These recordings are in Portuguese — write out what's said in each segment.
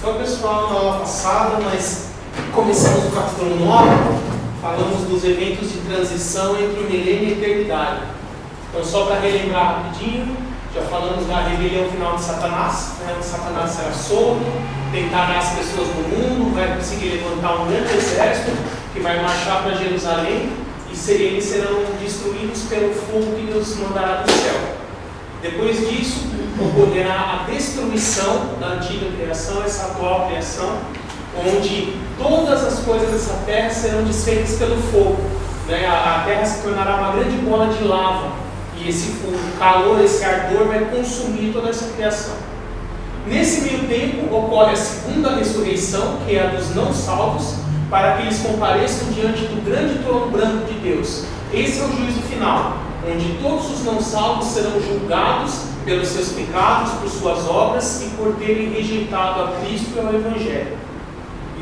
Então, pessoal, na aula passada nós começamos o capítulo 9, falamos dos eventos de transição entre o milênio e a eternidade. Então, só para relembrar rapidinho, já falamos da rebelião final de Satanás, onde Satanás será solto, tentará as pessoas do mundo, vai conseguir levantar um grande exército que vai marchar para Jerusalém e eles serão destruídos pelo fogo que nos mandará do céu. Depois disso, ocorrerá a destruição da antiga criação, essa atual criação, onde todas as coisas dessa terra serão desfeitas pelo fogo. A terra se tornará uma grande bola de lava, e esse calor, esse ardor vai consumir toda essa criação. Nesse meio tempo, ocorre a segunda ressurreição, que é a dos não salvos, para que eles compareçam diante do grande trono branco de Deus. Esse é o juízo final, onde todos os não salvos serão julgados pelos seus pecados, por suas obras e por terem rejeitado a Cristo e ao Evangelho.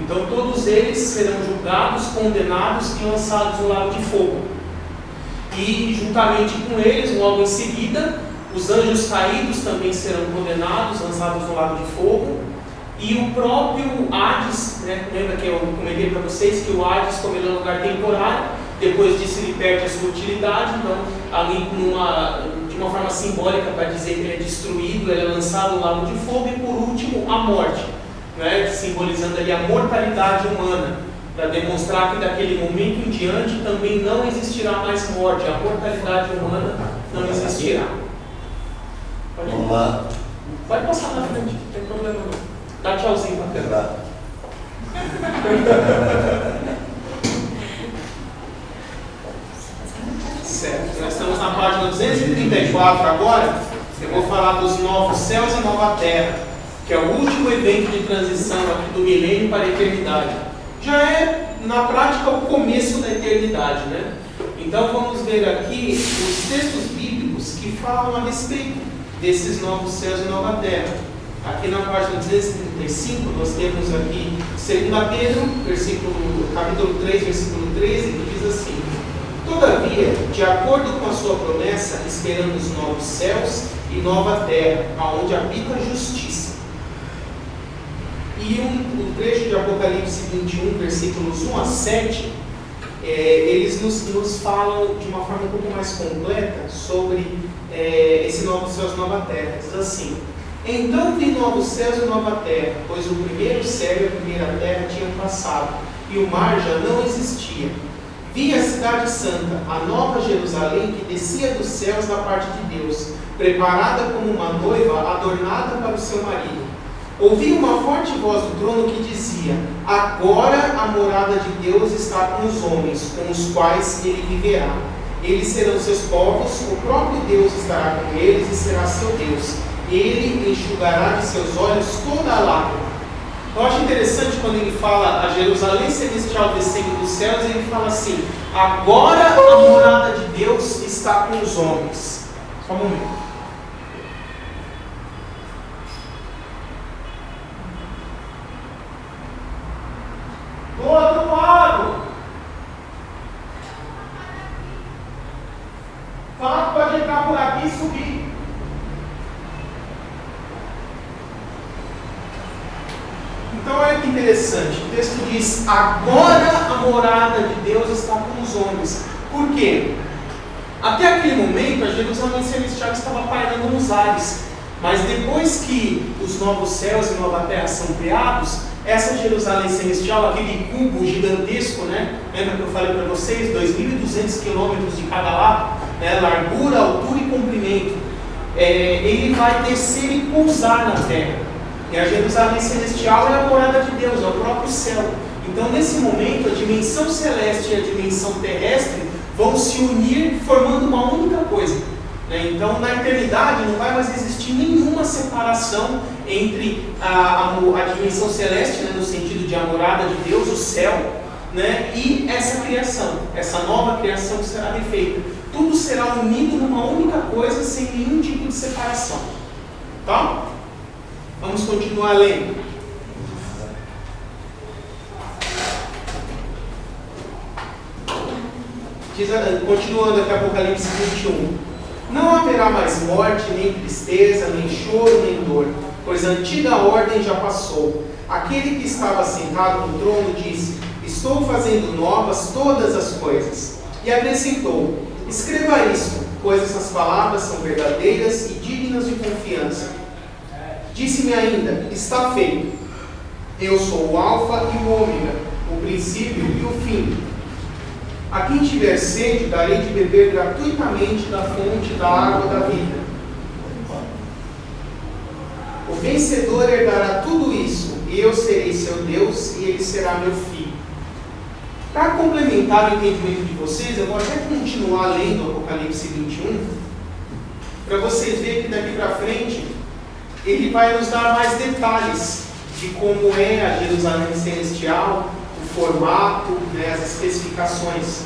Então todos eles serão julgados, condenados e lançados no lago de fogo. E juntamente com eles, logo em seguida, os anjos caídos também serão condenados, lançados no lago de fogo. E o próprio Hades, lembra que eu comentei para vocês que o Hades, como ele é um lugar temporário, depois disso ele perde a sua utilidade, então ali de uma forma simbólica para dizer que ele é destruído, ele é lançado no lago de fogo, e por último a morte, simbolizando ali a mortalidade humana, para demonstrar que daquele momento em diante também não existirá mais morte, a mortalidade humana não existirá. Vamos lá. Pode passar na frente, não tem problema não. Dá tchauzinho para a câmera. Certo, nós estamos na página 234 agora. Eu vou falar dos novos céus e nova terra, que é o último evento de transição aqui do milênio para a eternidade. Já é, na prática, o começo da eternidade, Então vamos ver aqui os textos bíblicos que falam a respeito desses novos céus e nova terra. Aqui na página 235, nós temos aqui 2 Pedro, capítulo 3, versículo 13, que diz assim: Todavia, de acordo com a sua promessa, esperamos novos céus e nova terra, aonde habita a justiça. E o trecho de Apocalipse 21, versículos 1 a 7, eles nos falam de uma forma um pouco mais completa sobre esse novo céus e nova terra. Diz assim: Então vi novos céus e nova terra, pois o primeiro céu e a primeira terra tinham passado, e o mar já não existia. Vi a cidade santa, a nova Jerusalém, que descia dos céus da parte de Deus, preparada como uma noiva adornada para o seu marido. Ouvi uma forte voz do trono que dizia: Agora a morada de Deus está com os homens, com os quais ele viverá. Eles serão seus povos, o próprio Deus estará com eles e será seu Deus. Ele enxugará de seus olhos toda a lágrima. Eu acho interessante quando ele fala a Jerusalém celestial descendo dos céus, ele fala assim: agora a morada de Deus está com os homens. Só um momento. Do outro lado. Fala que pode entrar por aqui e subir. Então olha que interessante, o texto diz: agora a morada de Deus está com os homens. Por quê? Até aquele momento a Jerusalém celestial estava pairando nos ares, mas depois que os novos céus e nova terra são criados, essa Jerusalém celestial, aquele cubo gigantesco, lembra que eu falei para vocês, 2.200 quilômetros de cada lado, largura, altura e comprimento, ele vai descer e pousar na terra. E a Jerusalém celestial é a morada de Deus, é o próprio céu. Então, nesse momento, a dimensão celeste e a dimensão terrestre vão se unir formando uma única coisa. Então, na eternidade, não vai mais existir nenhuma separação entre a dimensão celeste, no sentido de a morada de Deus, o céu, e essa criação, essa nova criação que será refeita. Tudo será unido numa única coisa, sem nenhum tipo de separação. Tá? Vamos continuar lendo. Continuando aqui Apocalipse 21. Não haverá mais morte, nem tristeza, nem choro, nem dor, pois a antiga ordem já passou. Aquele que estava sentado no trono disse: estou fazendo novas todas as coisas. E acrescentou: escreva isso, pois essas palavras são verdadeiras e dignas de confiança. Disse-me ainda: está feito. Eu sou o Alfa e o Ômega, o princípio e o fim. A quem tiver sede, darei de beber gratuitamente da fonte da água da vida. O vencedor herdará tudo isso, e eu serei seu Deus, e ele será meu filho. Para complementar o entendimento de vocês, eu vou até continuar lendo o Apocalipse 21, para vocês verem que daqui para frente, ele vai nos dar mais detalhes de como é a Jerusalém celestial, o formato, né, as especificações.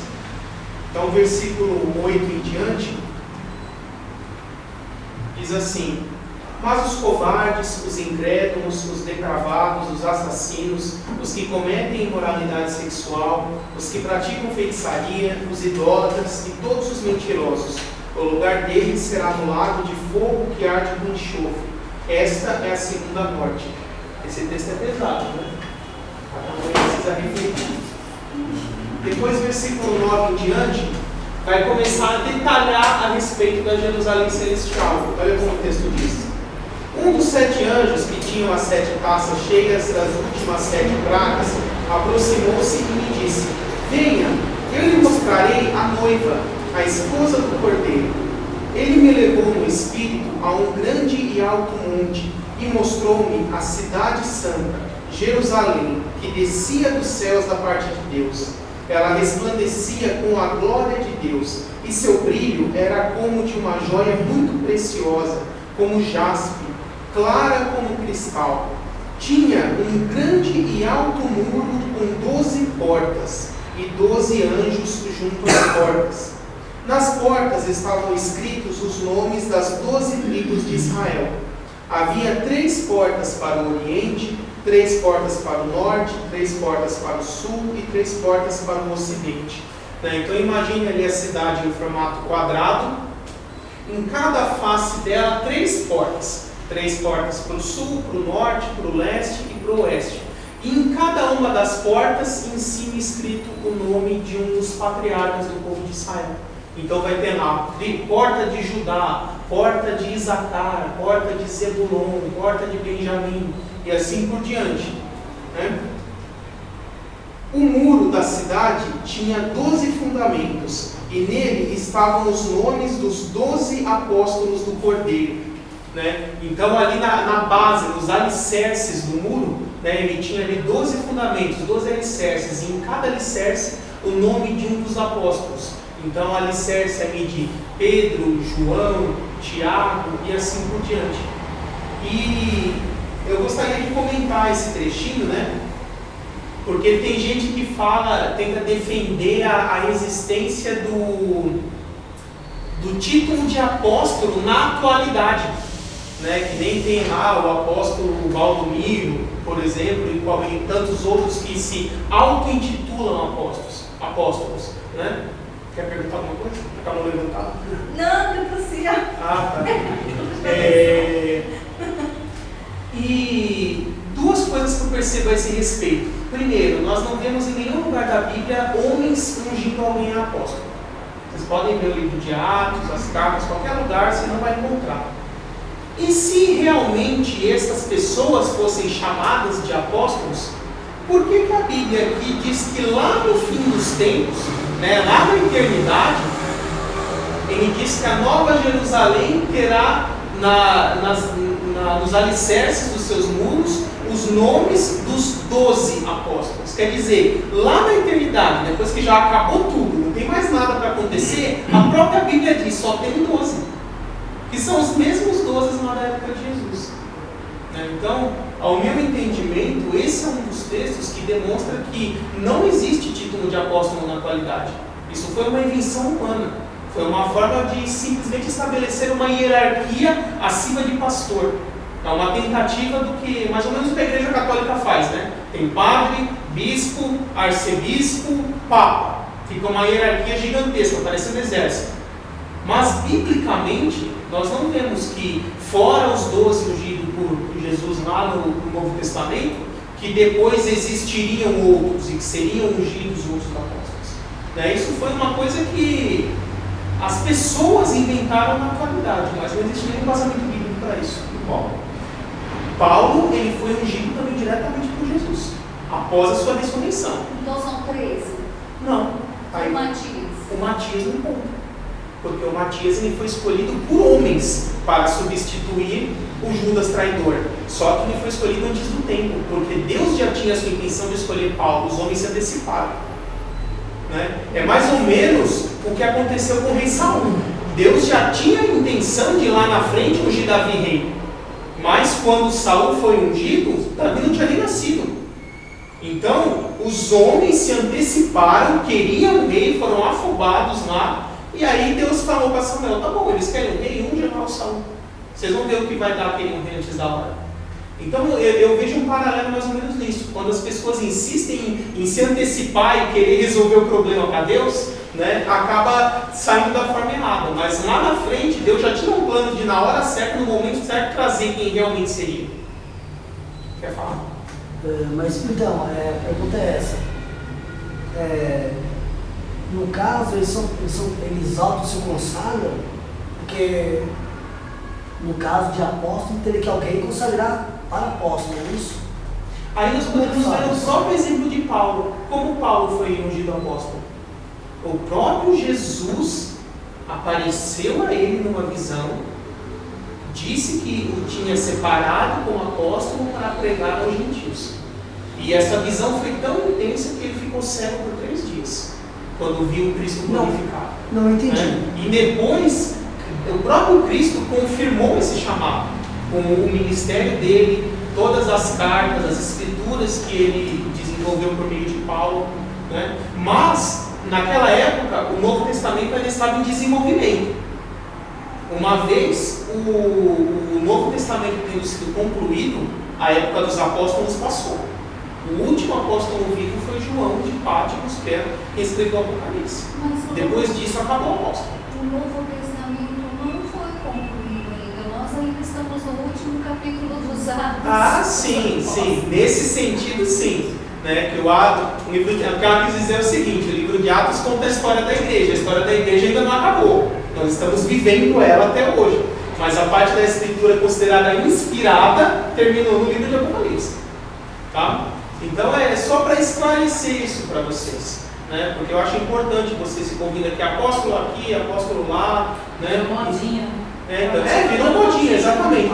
Então, versículo 8 em diante, diz assim: mas os covardes, os incrédulos, os depravados, os assassinos, os que cometem imoralidade sexual, os que praticam feitiçaria, os idólatras e todos os mentirosos, o lugar deles será no lago de fogo que arde com enxofre. Esta é a segunda morte. Esse texto é pesado, né? Então precisa refletir. Depois, versículo 9 em diante, vai começar a detalhar a respeito da Jerusalém celestial. Olha como o texto diz. Um dos 7 anjos que tinham as 7 taças cheias das últimas 7 pragas aproximou-se e me disse: venha, eu lhe mostrarei a noiva, a esposa do Cordeiro. Ele me levou no espírito a um grande e alto monte e mostrou-me a cidade santa, Jerusalém, que descia dos céus da parte de Deus. Ela resplandecia com a glória de Deus, e seu brilho era como de uma joia muito preciosa, como jaspe, clara como cristal. Tinha um grande e alto muro com 12 portas, e 12 anjos junto às portas. Nas portas estavam escritos os nomes das 12 tribos de Israel. Havia 3 portas para o oriente, 3 portas para o norte, 3 portas para o sul e 3 portas para o ocidente. Então imagine ali a cidade em formato quadrado, em cada face dela 3 portas. 3 portas para o sul, para o norte, para o leste e para o oeste. E em cada uma das portas, em cima escrito o nome de um dos patriarcas do povo de Israel. Então vai ter lá, porta de Judá, porta de Isacar, porta de Zebulon, porta de Benjamim, e assim por diante, né? O muro da cidade tinha 12 fundamentos, e nele estavam os nomes dos 12 apóstolos do Cordeiro, né? Então ali na base, nos alicerces do muro, né, ele tinha ali 12 fundamentos, 12 alicerces, e em cada alicerce o nome de um dos apóstolos. Então, o alicerce ali de Pedro, João, Tiago e assim por diante. E eu gostaria de comentar esse trechinho, né? Porque tem gente que tenta defender a existência do título de apóstolo na atualidade, né? Que nem tem lá o apóstolo Valdomiro, por exemplo, e tantos outros que se auto-intitulam apóstolos, né? Quer perguntar alguma coisa? Está mão levantada? Não, não precisa. Ah, tá. E 2 coisas que eu percebo a esse respeito. Primeiro, nós não vemos em nenhum lugar da Bíblia homens ungindo alguém a apóstolo. Vocês podem ver o livro de Atos, as cartas, qualquer lugar você não vai encontrar. E se realmente essas pessoas fossem chamadas de apóstolos, por que a Bíblia aqui diz que lá no fim dos tempos, né, lá na eternidade, ele diz que a Nova Jerusalém terá nos alicerces dos seus muros os nomes dos 12 apóstolos? Quer dizer, lá na eternidade, depois que já acabou tudo, não tem mais nada para acontecer, a própria Bíblia diz, só tem 12, que são os mesmos 12 lá da época de Jesus. Então, ao meu entendimento, esse é um dos textos que demonstra que não existe título de apóstolo na atualidade. Isso foi uma invenção humana. Foi uma forma de simplesmente estabelecer uma hierarquia acima de pastor. É uma tentativa do que, mais ou menos, o que a Igreja Católica faz, né? Tem padre, bispo, arcebispo, papa. Fica uma hierarquia gigantesca, parecendo um exército. Mas, biblicamente, nós não temos que, fora os 12 ungidos por Jesus lá no Novo Testamento, que depois existiriam outros e que seriam ungidos outros apóstolos. Né? Isso foi uma coisa que as pessoas inventaram na atualidade, mas não existe nenhum embasamento bíblico para isso. Paulo, ele foi ungido também diretamente por Jesus, após a sua ressurreição. Então são 13? Não. Aí, O Matias? O Matias não conta. Porque o Matias ele foi escolhido por homens para substituir o Judas traidor. Só que ele foi escolhido antes do tempo, porque Deus já tinha a sua intenção de escolher Paulo, os homens se anteciparam. Né? É mais ou menos o que aconteceu com o rei Saul. Deus já tinha a intenção de ir lá na frente ungir Davi rei. Mas quando Saul foi ungido, Davi não tinha nem nascido. Então, os homens se anteciparam, queriam um rei, foram afobados lá. E aí Deus falou para Samuel, tá bom, eles querem um rei, unge lá o Saul. Vocês vão ver o que vai dar aquele um rei antes da hora. Então eu vejo um paralelo mais ou menos nisso. Quando as pessoas insistem em se antecipar e querer resolver o problema para Deus, né, acaba saindo da forma errada. Mas lá na frente, Deus já tinha um plano de, na hora certa, no momento certo, trazer quem realmente seria. Quer falar? Mas então, a pergunta é essa. No caso, eles auto se consagram, porque no caso de apóstolo, teria que alguém consagrar para apóstolo, é isso? Aí nós podemos ver o próprio exemplo de Paulo. Como Paulo foi ungido apóstolo? O próprio Jesus apareceu a ele numa visão, disse que o tinha separado como apóstolo para pregar aos gentios. E essa visão foi tão intensa que ele ficou cego por 3 dias, quando viu o Cristo glorificado. Não entendi. Né? E depois, o próprio Cristo confirmou esse chamado, com o ministério dele, todas as cartas, as escrituras que ele desenvolveu por meio de Paulo. Né? Mas, naquela época, o Novo Testamento ainda estava em desenvolvimento. Uma vez o Novo Testamento tendo sido concluído, a época dos apóstolos passou. O último apóstolo vivo foi João de Pátimos, que era quem escreveu o Apocalipse. Depois disso acabou o apóstolo. O Novo Testamento não foi concluído ainda. Nós ainda estamos no último capítulo dos Atos. Ah, sim, sim. Nesse sentido, sim. Né? Que o livro de Atos, o que ela quis dizer é o seguinte: o livro de Atos conta a história da igreja. A história da igreja ainda não acabou. Nós estamos vivendo ela até hoje. Mas a parte da escritura considerada inspirada terminou no livro de Apocalipse. Tá? Então é só para esclarecer isso para vocês. Né? Porque eu acho importante vocês se convidam aqui, apóstolo apóstolo lá. Né? Modinha. Virou modinha, exatamente.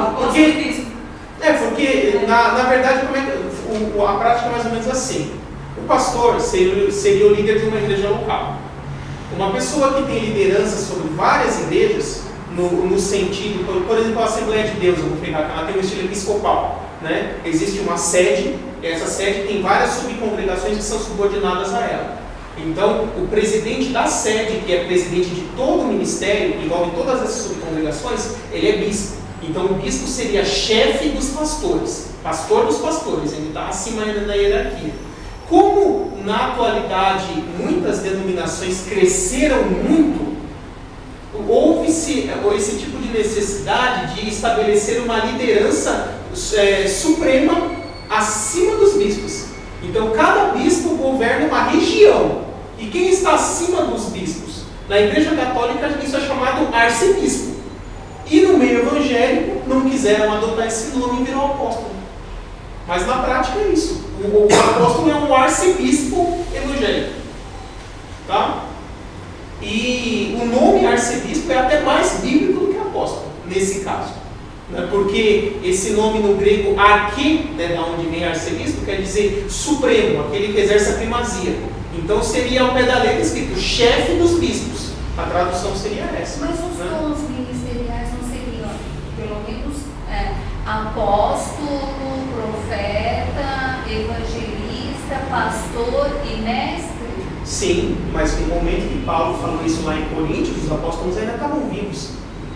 Porque na verdade, a prática é mais ou menos assim. O pastor seria o líder de uma igreja local. Uma pessoa que tem liderança sobre várias igrejas, no sentido, por exemplo, a Assembleia de Deus, eu vou pegar, ela tem um estilo episcopal. Né? Existe uma sede, essa sede tem várias subcongregações que são subordinadas a ela. Então, o presidente da sede, que é presidente de todo o ministério, que envolve todas essas subcongregações, ele é bispo. Então, o bispo seria chefe dos pastores, pastor dos pastores, ele está acima ainda da hierarquia. Como na atualidade muitas denominações cresceram muito, houve-se esse tipo de necessidade de estabelecer uma liderança suprema acima dos bispos. Então, cada bispo governa uma região. E quem está acima dos bispos? Na Igreja Católica, isso é chamado arcebispo. E no meio evangélico, não quiseram adotar esse nome e virou apóstolo. Mas na prática é isso. O apóstolo é um arcebispo evangélico. Tá? E o nome arcebispo é até mais bíblico do que apóstolo, nesse caso. Né? Porque esse nome no grego arque, né, da onde vem arcebispo, quer dizer supremo, aquele que exerce a primazia. Então seria ao pé da letra escrito chefe dos bispos. A tradução seria essa. Mas os dons ministeriais não seriam, pelo menos, apóstolo, profeta, evangelista, pastor e mestre? Sim, mas no momento que Paulo falou isso lá em Coríntios, os apóstolos ainda estavam vivos.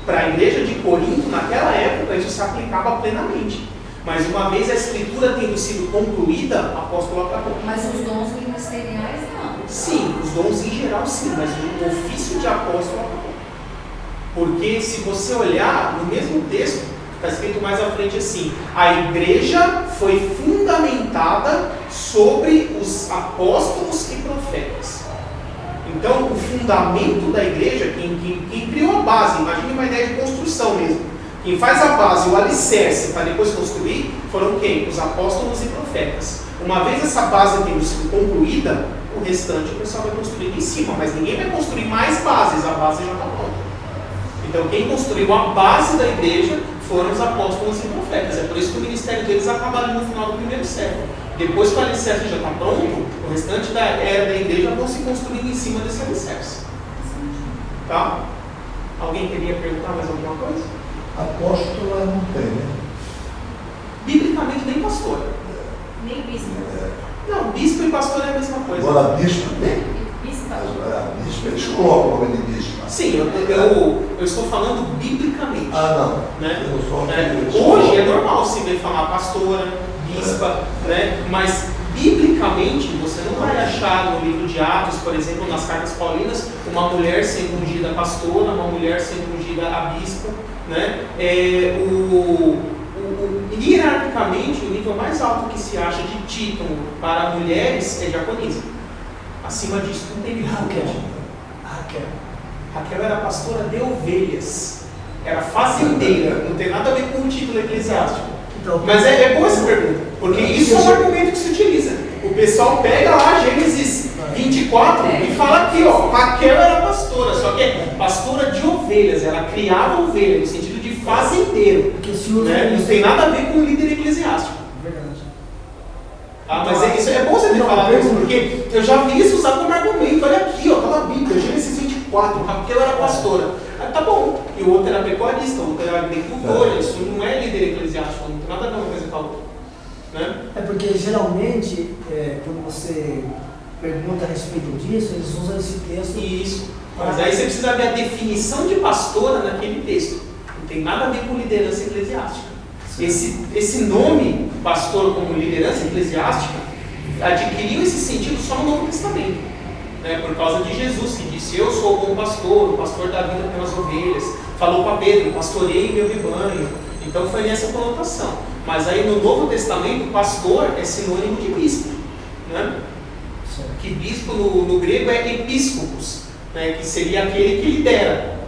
Para a igreja de Corinto, naquela época, isso se aplicava plenamente. Mas uma vez a escritura tendo sido concluída, o apóstolo acabou. Mas os dons ministeriais não. Sim, os dons em geral sim, mas o ofício de apóstolo acabou. Porque se você olhar no mesmo texto, Está escrito mais à frente assim: a igreja foi fundamentada sobre os apóstolos e profetas. Então, o fundamento da igreja, quem criou a base, imagine uma ideia de construção mesmo. Quem faz a base, o alicerce, para depois construir, foram quem? Os apóstolos e profetas. Uma vez essa base tendo sido concluída, o restante o pessoal vai construir em cima, mas ninguém vai construir mais bases, a base já está pronta. Então, quem construiu a base da igreja foram os apóstolos e profetas. É por isso que o ministério deles acaba ali no final do primeiro século. Depois que o alicerce já está pronto, o restante da era da igreja vão se construindo em cima desse alicerce. Tá? Alguém queria perguntar mais alguma coisa? Apóstolo não tem, né? Biblicamente, nem pastor. Nem bispo. Não, bispo e pastor é a mesma coisa. Agora, bispo tem. Bispo. Bispo, eles colocam o nome de bispo. Sim, eu estou falando biblicamente. Ah, não. Né? Eu só Hoje é normal se ver falar pastora, bispa, né? Mas biblicamente você não vai achar no livro de Atos, por exemplo, nas cartas paulinas, uma mulher sendo ungida pastora, uma mulher sendo ungida a bispo, né? Hierarquicamente, o nível mais alto que se acha de título para mulheres é diaconisa. Acima disso não tem Raquel era pastora de ovelhas, era fazendeira, não tem nada a ver com o título eclesiástico. Então, Mas é boa essa pergunta, porque isso é um argumento que se utiliza. O pessoal pega lá Gênesis 24 e fala aqui, ó, Raquel era pastora, só que é pastora de ovelhas, ela criava ovelha, no sentido de fazendeiro. Né? Não tem nada a ver com o líder eclesiástico. Verdade. Ah, mas isso é bom você ter falado isso, porque eu já vi isso usado como argumento. Olha aqui, ó, tá na Bíblia, Gênesis 24, Raquel era pastora. Ah, tá bom. E o outro era pecuarista, o outro era agricultor. Isso não é líder eclesiástico, não tem nada a ver uma coisa com a outra. Né? É porque geralmente, quando você pergunta a respeito disso, eles usam esse texto. Isso. Mas aí você precisa ver a definição de pastora naquele texto. Não tem nada a ver com liderança eclesiástica. Esse nome, pastor como liderança eclesiástica, adquiriu esse sentido só no Novo Testamento, né? Por causa de Jesus, que disse: eu sou o bom pastor, o pastor da vida pelas ovelhas. Falou para Pedro: pastorei meu rebanho. Então foi nessa conotação. Mas aí no Novo Testamento, pastor é sinônimo de bispo, né? Que bispo no grego é episcopos, né? Que seria aquele que lidera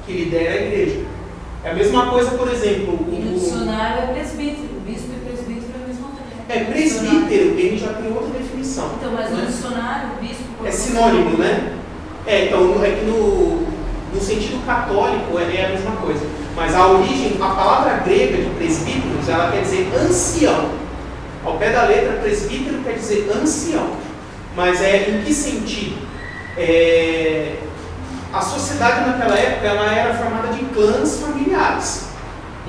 a igreja. É a mesma coisa, por exemplo, E no dicionário é presbítero. Bispo e presbítero é a mesma coisa. é presbítero, ele já tem outra definição. Então, mas né? no dicionário, bispo... É sinônimo, né? Então, é que no sentido católico é a mesma coisa. Mas a origem, a palavra grega de presbíteros, ela quer dizer ancião. Ao pé da letra, presbítero quer dizer ancião. Mas em que sentido? A sociedade naquela época ela era formada de clãs familiares.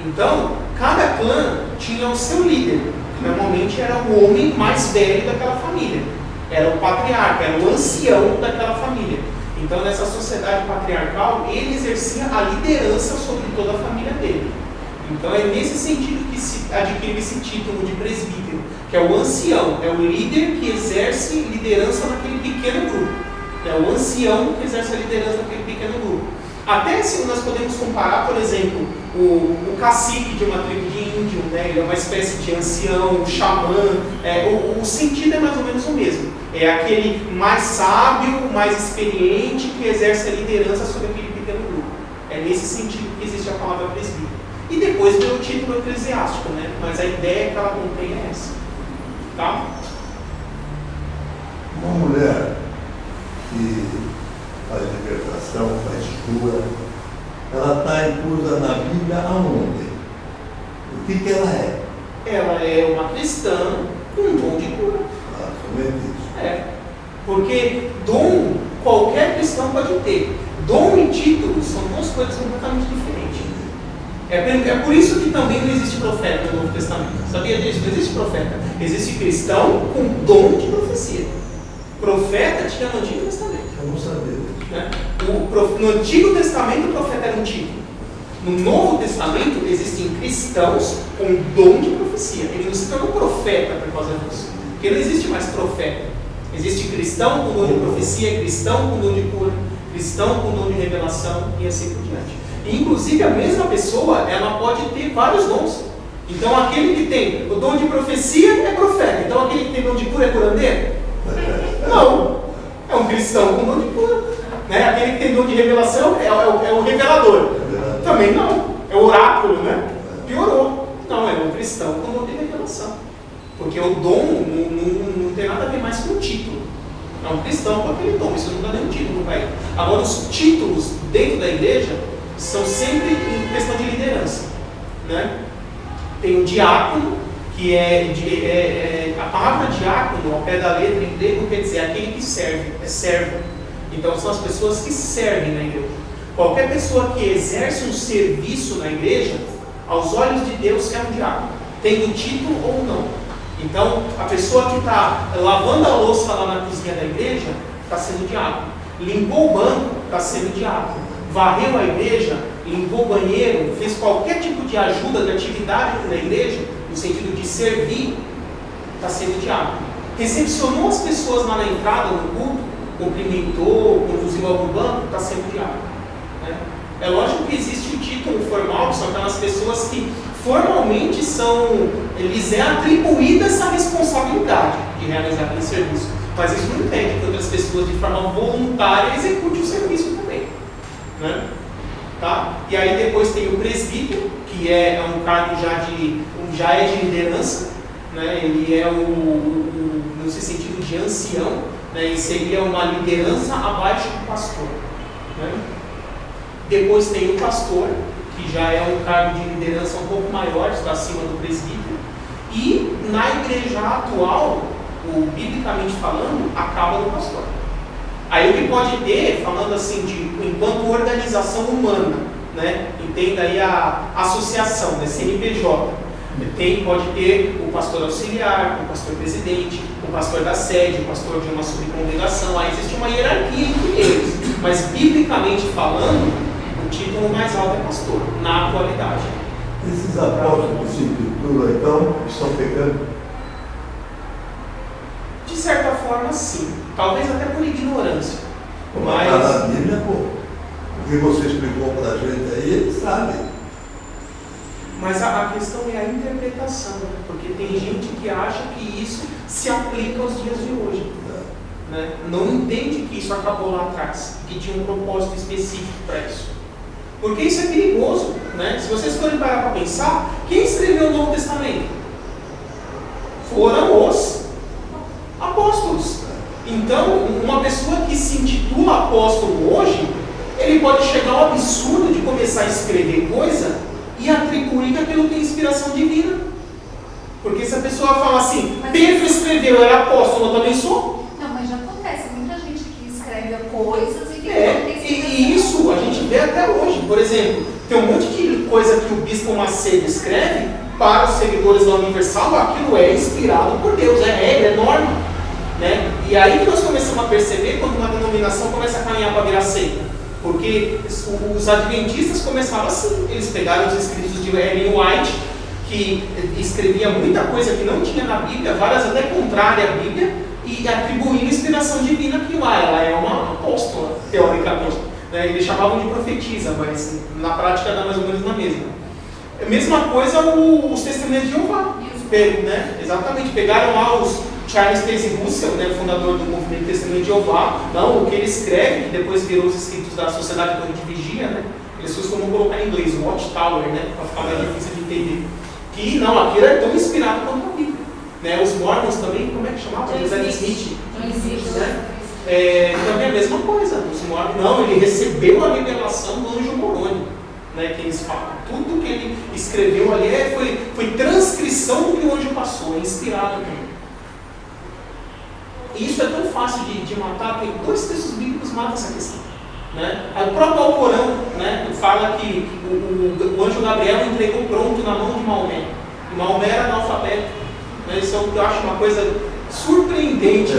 Então, cada clã tinha o seu líder, que normalmente era o homem mais velho daquela família. Era o patriarca, era o ancião daquela família. Então, nessa sociedade patriarcal, ele exercia a liderança sobre toda a família dele. Então, é nesse sentido que se adquire esse título de presbítero, que é o ancião, é o líder que exerce liderança naquele pequeno grupo. É o ancião que exerce a liderança naquele pequeno grupo. Até se nós podemos comparar, por exemplo, o cacique de uma tribo de índio, né? Ele é uma espécie de ancião, um xamã. O sentido é mais ou menos o mesmo. É aquele mais sábio, mais experiente que exerce a liderança sobre aquele pequeno grupo. É nesse sentido que existe a palavra presbítero. E depois vem o título eclesiástico, né? Mas a ideia que ela contém é essa. Tá? Uma mulher que faz libertação, faz cura, ela está inclusa na Bíblia aonde? O que ela é? Ela é uma cristã com um dom de cura. Ah, somente isso. Porque dom qualquer cristão pode ter. Dom e título são duas coisas completamente diferentes. É por isso que também não existe profeta no Novo Testamento. Sabia disso? Não existe profeta. Existe cristão com dom de profecia. Profeta tinha no Antigo Testamento. Eu não sabia disso. Né? No Antigo Testamento o profeta era um título. No Novo Testamento existem cristãos com dom de profecia. Ele não se tornou profeta por causa disso. Porque não existe mais profeta. Existe cristão com dom de profecia, cristão com dom de cura, cristão com dom de revelação e assim por diante. E, inclusive, a mesma pessoa, ela pode ter vários dons. Então, aquele que tem o dom de profecia é profeta. Então, aquele que tem dom de cura é curandeiro? Não. É um cristão com dom de cura. Né? Aquele que tem dom de revelação é o revelador. Também não. É o oráculo, né? Piorou. Não, é um cristão com dom de revelação. Porque o dom não tem nada a ver mais com o título. É um cristão com aquele dom. Isso não dá nenhum título para ele. Agora, os títulos dentro da igreja são sempre em questão de liderança. Né? Tem o diácono, que a palavra diácono, ao pé da letra em grego, quer dizer aquele que serve, é servo. Então são as pessoas que servem na igreja. Qualquer pessoa que exerce um serviço na igreja, aos olhos de Deus é um diácono, tendo título ou não. Então a pessoa que está lavando a louça lá na cozinha da igreja, está sendo diácono. Limpou o banco, está sendo diácono. Varreu a igreja, limpou o banheiro, fez qualquer tipo de ajuda, de atividade na igreja, no sentido de servir, está sendo diácono. Recepcionou as pessoas lá na entrada, no culto, cumprimentou, conduziu ao banco, está sendo diácono. Né? É lógico que existe o título formal, que são aquelas pessoas que formalmente lhes é atribuída essa responsabilidade de realizar aquele serviço. Mas isso não impede que outras pessoas, de forma voluntária, executem o serviço também. Né? Tá? E aí depois tem o presbítero, que é um cargo já é de liderança, né? Ele é no sentido de ancião, né? E seria uma liderança abaixo do pastor. Né? Depois tem o pastor, que já é um cargo de liderança um pouco maior, está acima do presbítero. E na igreja atual, biblicamente falando, acaba no pastor. Aí o que pode ter, falando assim, enquanto organização humana, né? Entenda aí a associação, né? CNPJ. Pode ter o pastor auxiliar, o pastor presidente, o pastor da sede, o pastor de uma subcongregação. Aí existe uma hierarquia entre eles. Mas, biblicamente falando, o título mais alto é pastor, na atualidade. Esses apóstolos de escritura, então, estão pegando? De certa forma, sim. Talvez até por ignorância. Mas na Bíblia, pô, o que você explicou para a gente aí, eles sabem. Mas a questão é a interpretação, porque tem gente que acha que isso se aplica aos dias de hoje. Né? Não entende que isso acabou lá atrás, que tinha um propósito específico para isso. Porque isso é perigoso. Né? Se vocês forem parar para pensar, quem escreveu o Novo Testamento? Foram os apóstolos. Então, uma pessoa que se intitula apóstolo hoje, ele pode chegar ao absurdo de começar a escrever coisa e atribuir que aquilo tem inspiração divina. Porque se a pessoa fala assim, Pedro escreveu, eu era apóstolo, eu também sou. Não, mas já acontece, muita gente que escreve coisas e que não tem inspiração. E isso a gente vê até hoje. Por exemplo, tem um monte de coisa que o Bispo Macedo escreve para os seguidores da Universal, aquilo é inspirado por Deus, é regra, é norma. Né? E aí que nós começamos a perceber quando uma denominação começa a caminhar para virar seita. Porque os adventistas começaram assim. Eles pegaram os escritos de Ellen White, que escrevia muita coisa que não tinha na Bíblia, várias até contrárias à Bíblia, e atribuindo inspiração divina que ela é uma apóstola, teoricamente. Né? Eles chamavam de profetisa, mas na prática dá mais ou menos na mesma. A mesma coisa os testemunhos de Jeová. Né? Exatamente, pegaram lá os Charles Taze Russell, né, fundador do movimento Testemunho de Jeová, não, o que ele escreve, que depois virou os escritos da Sociedade Torre de Vigia, né, eles costumam colocar em inglês, Watchtower, né, para ficar mais difícil de entender, que não, aquilo é tão inspirado quanto a Bíblia. Né, os Mormons também, como é que chamava? José Smith. Né? Também a mesma coisa, os Mormons, não, ele recebeu a revelação do anjo Moroni, né, que eles falam. Tudo que ele escreveu ali foi transcrição do que o anjo passou, é inspirado também. E isso é tão fácil de matar, tem 2 textos bíblicos que matam essa questão. Né? O próprio Alcorão, né, fala que o anjo Gabriel entregou pronto na mão de Maomé. E Maomé era analfabeto. Né? Isso é o que eu acho uma coisa surpreendente.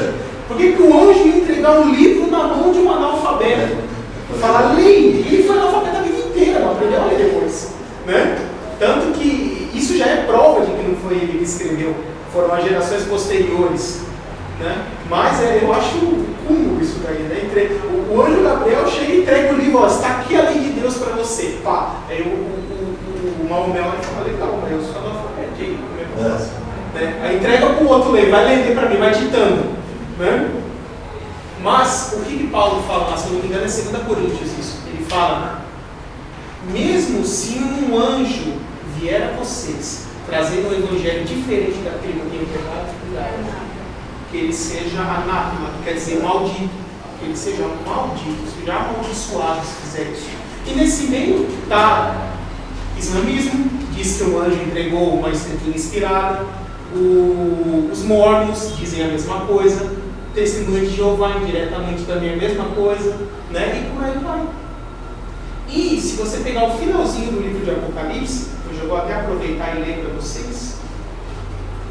Por que o anjo ia entregar um livro na mão de um analfabeto? Falar, leia. Ele foi analfabeto a vida inteira, não aprendeu a ler depois. Né? Tanto que isso já é prova de que não foi ele que escreveu, foram as gerações posteriores. Né? Mas eu acho cúmulo isso daí, né? O anjo Gabriel chega e entrega o livro, ó, está aqui a lei de Deus Deus para você. Pá. Aí o Maomé vai falar, legal, mas eu sou analfabeto, como é que eu faço? Né? Aí entrega para o outro ler, vai ler para mim, vai ditando. Né? Mas, o que Paulo fala lá, se não me engano, é 2 Coríntios isso. Ele fala, mesmo se um anjo vier a vocês, trazendo um evangelho diferente daquele que eu tenho pregado, cuidado. Que ele seja anátema, que quer dizer maldito. Que ele seja maldito, seja amaldiçoado, se fizer isso. E nesse meio está islamismo, diz que o anjo entregou uma escritura inspirada. Os mormons dizem a mesma coisa. Testemunha de Jeová indiretamente também a mesma coisa, né? E por aí vai. E se você pegar o finalzinho do livro de Apocalipse, hoje eu vou até aproveitar e ler para vocês,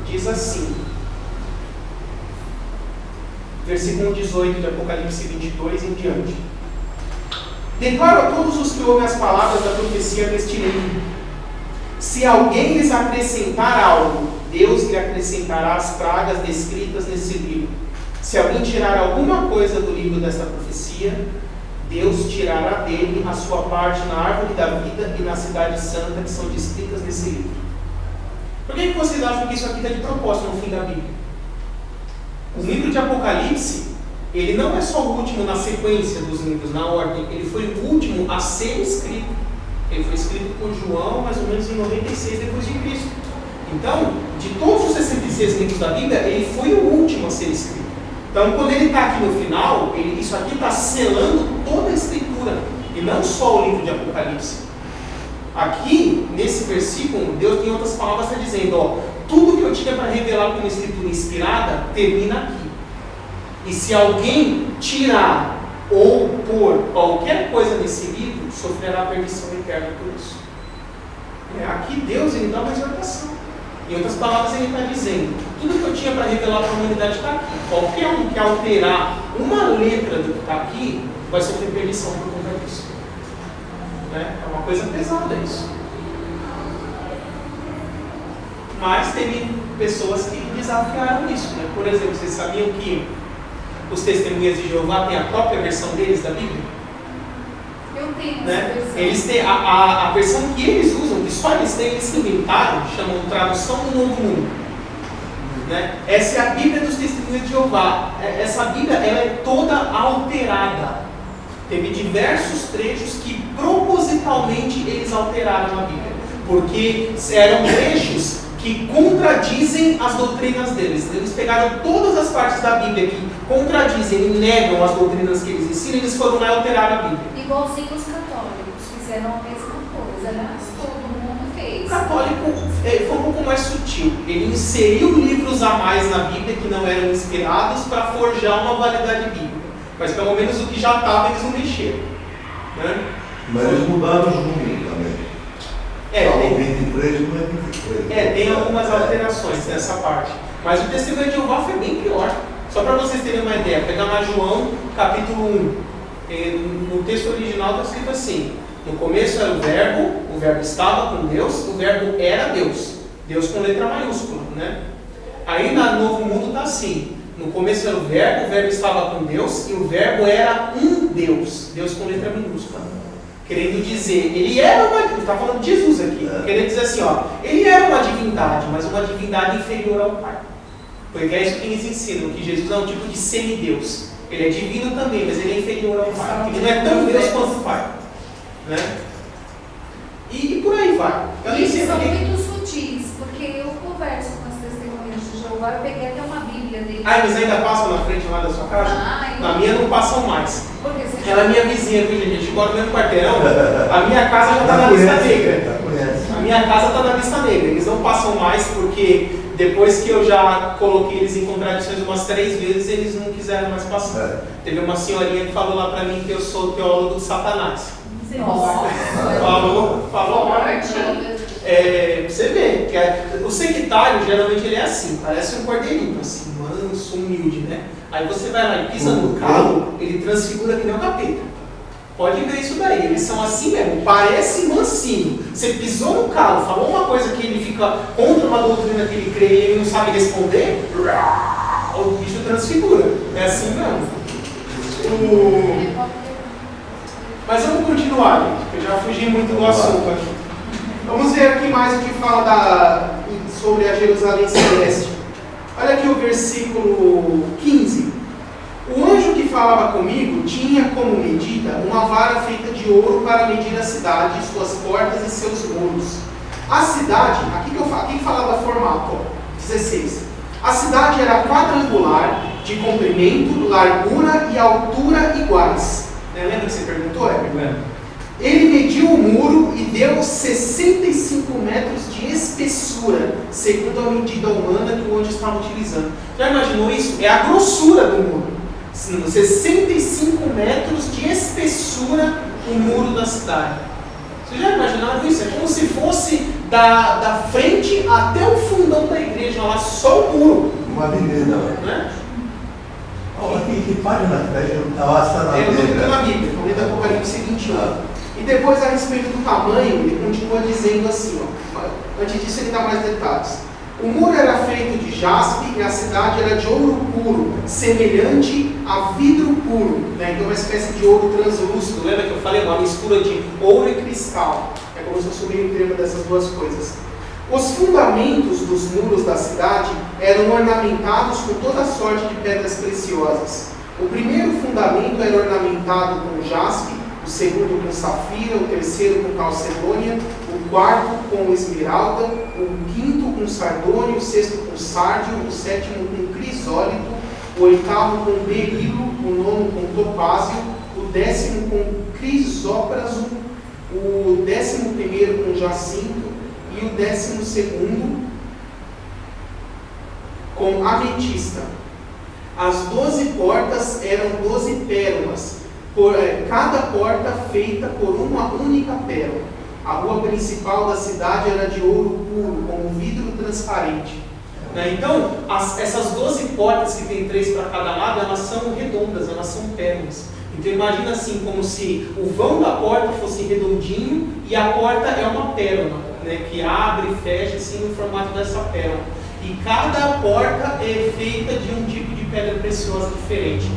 diz assim, versículo 18 de Apocalipse 22 em diante. Declaro a todos os que ouvem as palavras da profecia deste livro. Se alguém lhes acrescentar algo, Deus lhe acrescentará as pragas descritas nesse livro. Se alguém tirar alguma coisa do livro desta profecia, Deus tirará dele a sua parte na árvore da vida e na cidade santa que são descritas nesse livro. Por que vocês acham que isso aqui está de propósito no fim da Bíblia? O livro de Apocalipse, ele não é só o último na sequência dos livros, na ordem, ele foi o último a ser escrito. Ele foi escrito por João mais ou menos em 96 depois de Cristo. Então, de todos os 66 livros da Bíblia, ele foi o último a ser escrito. Então, quando ele está aqui no final, isso aqui está selando toda a Escritura, e não só o livro de Apocalipse. Aqui, nesse versículo, Deus, em outras palavras, está dizendo, ó, tudo que eu tinha para revelar como Escritura inspirada, termina aqui. E se alguém tirar ou pôr qualquer coisa nesse livro, sofrerá perdição eterna por isso. Aqui Deus, ele dá uma exortação. Em outras palavras, ele está dizendo, tudo que eu tinha para revelar para a humanidade está aqui. Qualquer um que alterar uma letra do que está aqui, vai sofrer perdição por conta disso. É uma coisa pesada isso. Mas teve pessoas que desafiaram isso. Né? Por exemplo, vocês sabiam que os testemunhas de Jeová têm a própria versão deles da Bíblia? Eu tenho essa Né? versão. Eles têm a versão que eles usam, que só eles têm, eles inventaram, chamam de tradução do Novo Mundo. Né? Essa é a Bíblia dos Testemunhas de Jeová. Essa Bíblia ela é toda alterada. Teve diversos trechos que propositalmente eles alteraram a Bíblia, porque eram trechos que contradizem as doutrinas deles. Eles pegaram todas as partes da Bíblia que contradizem e negam as doutrinas que eles ensinam, e eles foram lá e alteraram a Bíblia. Igualzinho os católicos fizeram a mesma coisa, aliás, todo mundo fez. O católico foi um pouco mais sutil. Ele inseriu livros a mais na Bíblia que não eram inspirados para forjar uma validade bíblica. Mas pelo menos o que já estava eles não mexeram. Né? Mas eles mudaram os números também. Tem 23 não é 23. Tem algumas alterações nessa parte. Mas o testemunho de Jeová foi bem pior. Só para vocês terem uma ideia, pegar lá João capítulo 1. No texto original está escrito assim: no começo era o verbo estava com Deus, o verbo era Deus. Deus com letra maiúscula, né? Aí no Novo Mundo está assim: no começo era o verbo estava com Deus e o verbo era um Deus. Deus com letra minúscula. Querendo dizer, ele era uma... Está falando de Jesus aqui. Querendo dizer assim, ó, ele era uma divindade, mas uma divindade inferior ao Pai. Porque é isso que eles ensinam, que Jesus é um tipo de semideus. Ele é divino também, mas ele é inferior ao Pai. Ele não é tão Deus quanto o Pai. Né? E por aí vai. Eu nem sei Eles são porque... muito sutis, porque eu converso com as testemunhas de Jeová, eu peguei até uma Bíblia dele. Ah, eles ainda passam na frente lá da sua casa? Na minha não passam mais. Porque você Ela é minha vizinha, viu, gente? A gente mora no mesmo quarteirão. A minha casa já está na lista negra. A minha casa está na lista negra. Eles não passam mais porque depois que eu já coloquei eles em contradições umas 3 vezes, eles não quiseram mais passar. Teve uma senhorinha que falou lá para mim que eu sou teólogo de Satanás. Falou pra mim. Você vê que o sectário geralmente ele é assim, parece um cordeirinho, assim, manso, humilde, né? Aí você vai lá e pisa no calo, ele transfigura que nem um capeta. Pode ver isso daí, eles são assim mesmo, parece mansinho. Você pisou no calo, falou uma coisa que ele fica contra uma doutrina que ele crê e ele não sabe responder, o bicho transfigura. É assim mesmo. Mas vamos continuar, gente, porque eu já fugi muito do assunto aqui. Vamos ver aqui mais o que fala sobre a Jerusalém Celeste. Olha aqui o versículo 15. O anjo que falava comigo tinha como medida uma vara feita de ouro para medir a cidade, suas portas e seus muros. A cidade, aqui que falava formato, ó, 16. A cidade era quadrangular, de comprimento, largura e altura iguais. Lembra que você perguntou, Heber? Ele mediu o muro e deu 65 metros de espessura, segundo a medida humana que o anjo estava utilizando. Já imaginou isso? É a grossura do muro. 65 metros de espessura o muro da cidade. Você já imaginou isso? É como se fosse da frente até o fundão da igreja, lá só o muro. Uma avenida, né? Que página está na Bíblia? Bíblia? Na Bíblia, no livro do Apocalipse 21. E depois, a respeito do tamanho, ele continua dizendo assim, ó, antes disso ele dá mais detalhes. O muro era feito de jaspe e a cidade era de ouro puro, semelhante a vidro puro, né? Então uma espécie de ouro translúcido. Lembra que eu falei? Uma mistura de ouro e cristal. É como se fosse o meio termo dessas duas coisas. Os fundamentos dos muros da cidade eram ornamentados com toda sorte de pedras preciosas. O primeiro fundamento era ornamentado com jaspe, o segundo com safira, o terceiro com calcedônia, o quarto com esmeralda, o quinto com sardônio, o sexto com sárdio, o sétimo com crisólito, o oitavo com berilo, o nono com topázio, o décimo com crisópraso, o 11º com jacinto e o 12º com ametista. As 12 portas eram 12 pérolas, cada porta feita por uma única pérola. A rua principal da cidade era de ouro puro, como vidro transparente. Então, essas 12 portas, que tem 3 para cada lado, elas são redondas, elas são pérolas. Então imagina assim, como se o vão da porta fosse redondinho e a porta é uma pérola, né, que abre e fecha assim no formato dessa pérola. E cada porta é feita de um tipo de pedra preciosa diferente.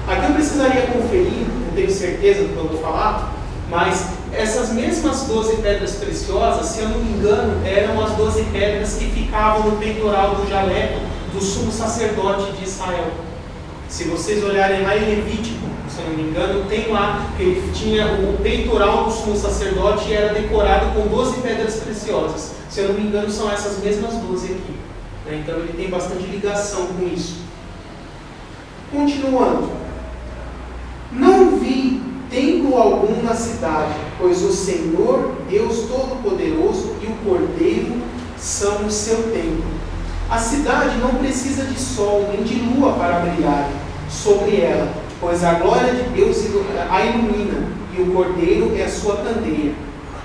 Aqui eu precisaria conferir, não tenho certeza do que eu vou falar, mas essas mesmas 12 pedras preciosas, se eu não me engano, eram as 12 pedras que ficavam no peitoral do jaleco do sumo sacerdote de Israel. Se vocês olharem lá em Levítico, se eu não me engano, tem lá que ele tinha o peitoral do sumo sacerdote e era decorado com 12 pedras preciosas. Se eu não me engano, são essas mesmas 12 aqui. Então ele tem bastante ligação com isso. Continuando. Não vi templo algum na cidade, pois o Senhor, Deus Todo-Poderoso e o Cordeiro são o seu templo. A cidade não precisa de sol nem de lua para brilhar sobre ela, pois a glória de Deus a ilumina e o Cordeiro é a sua candeia.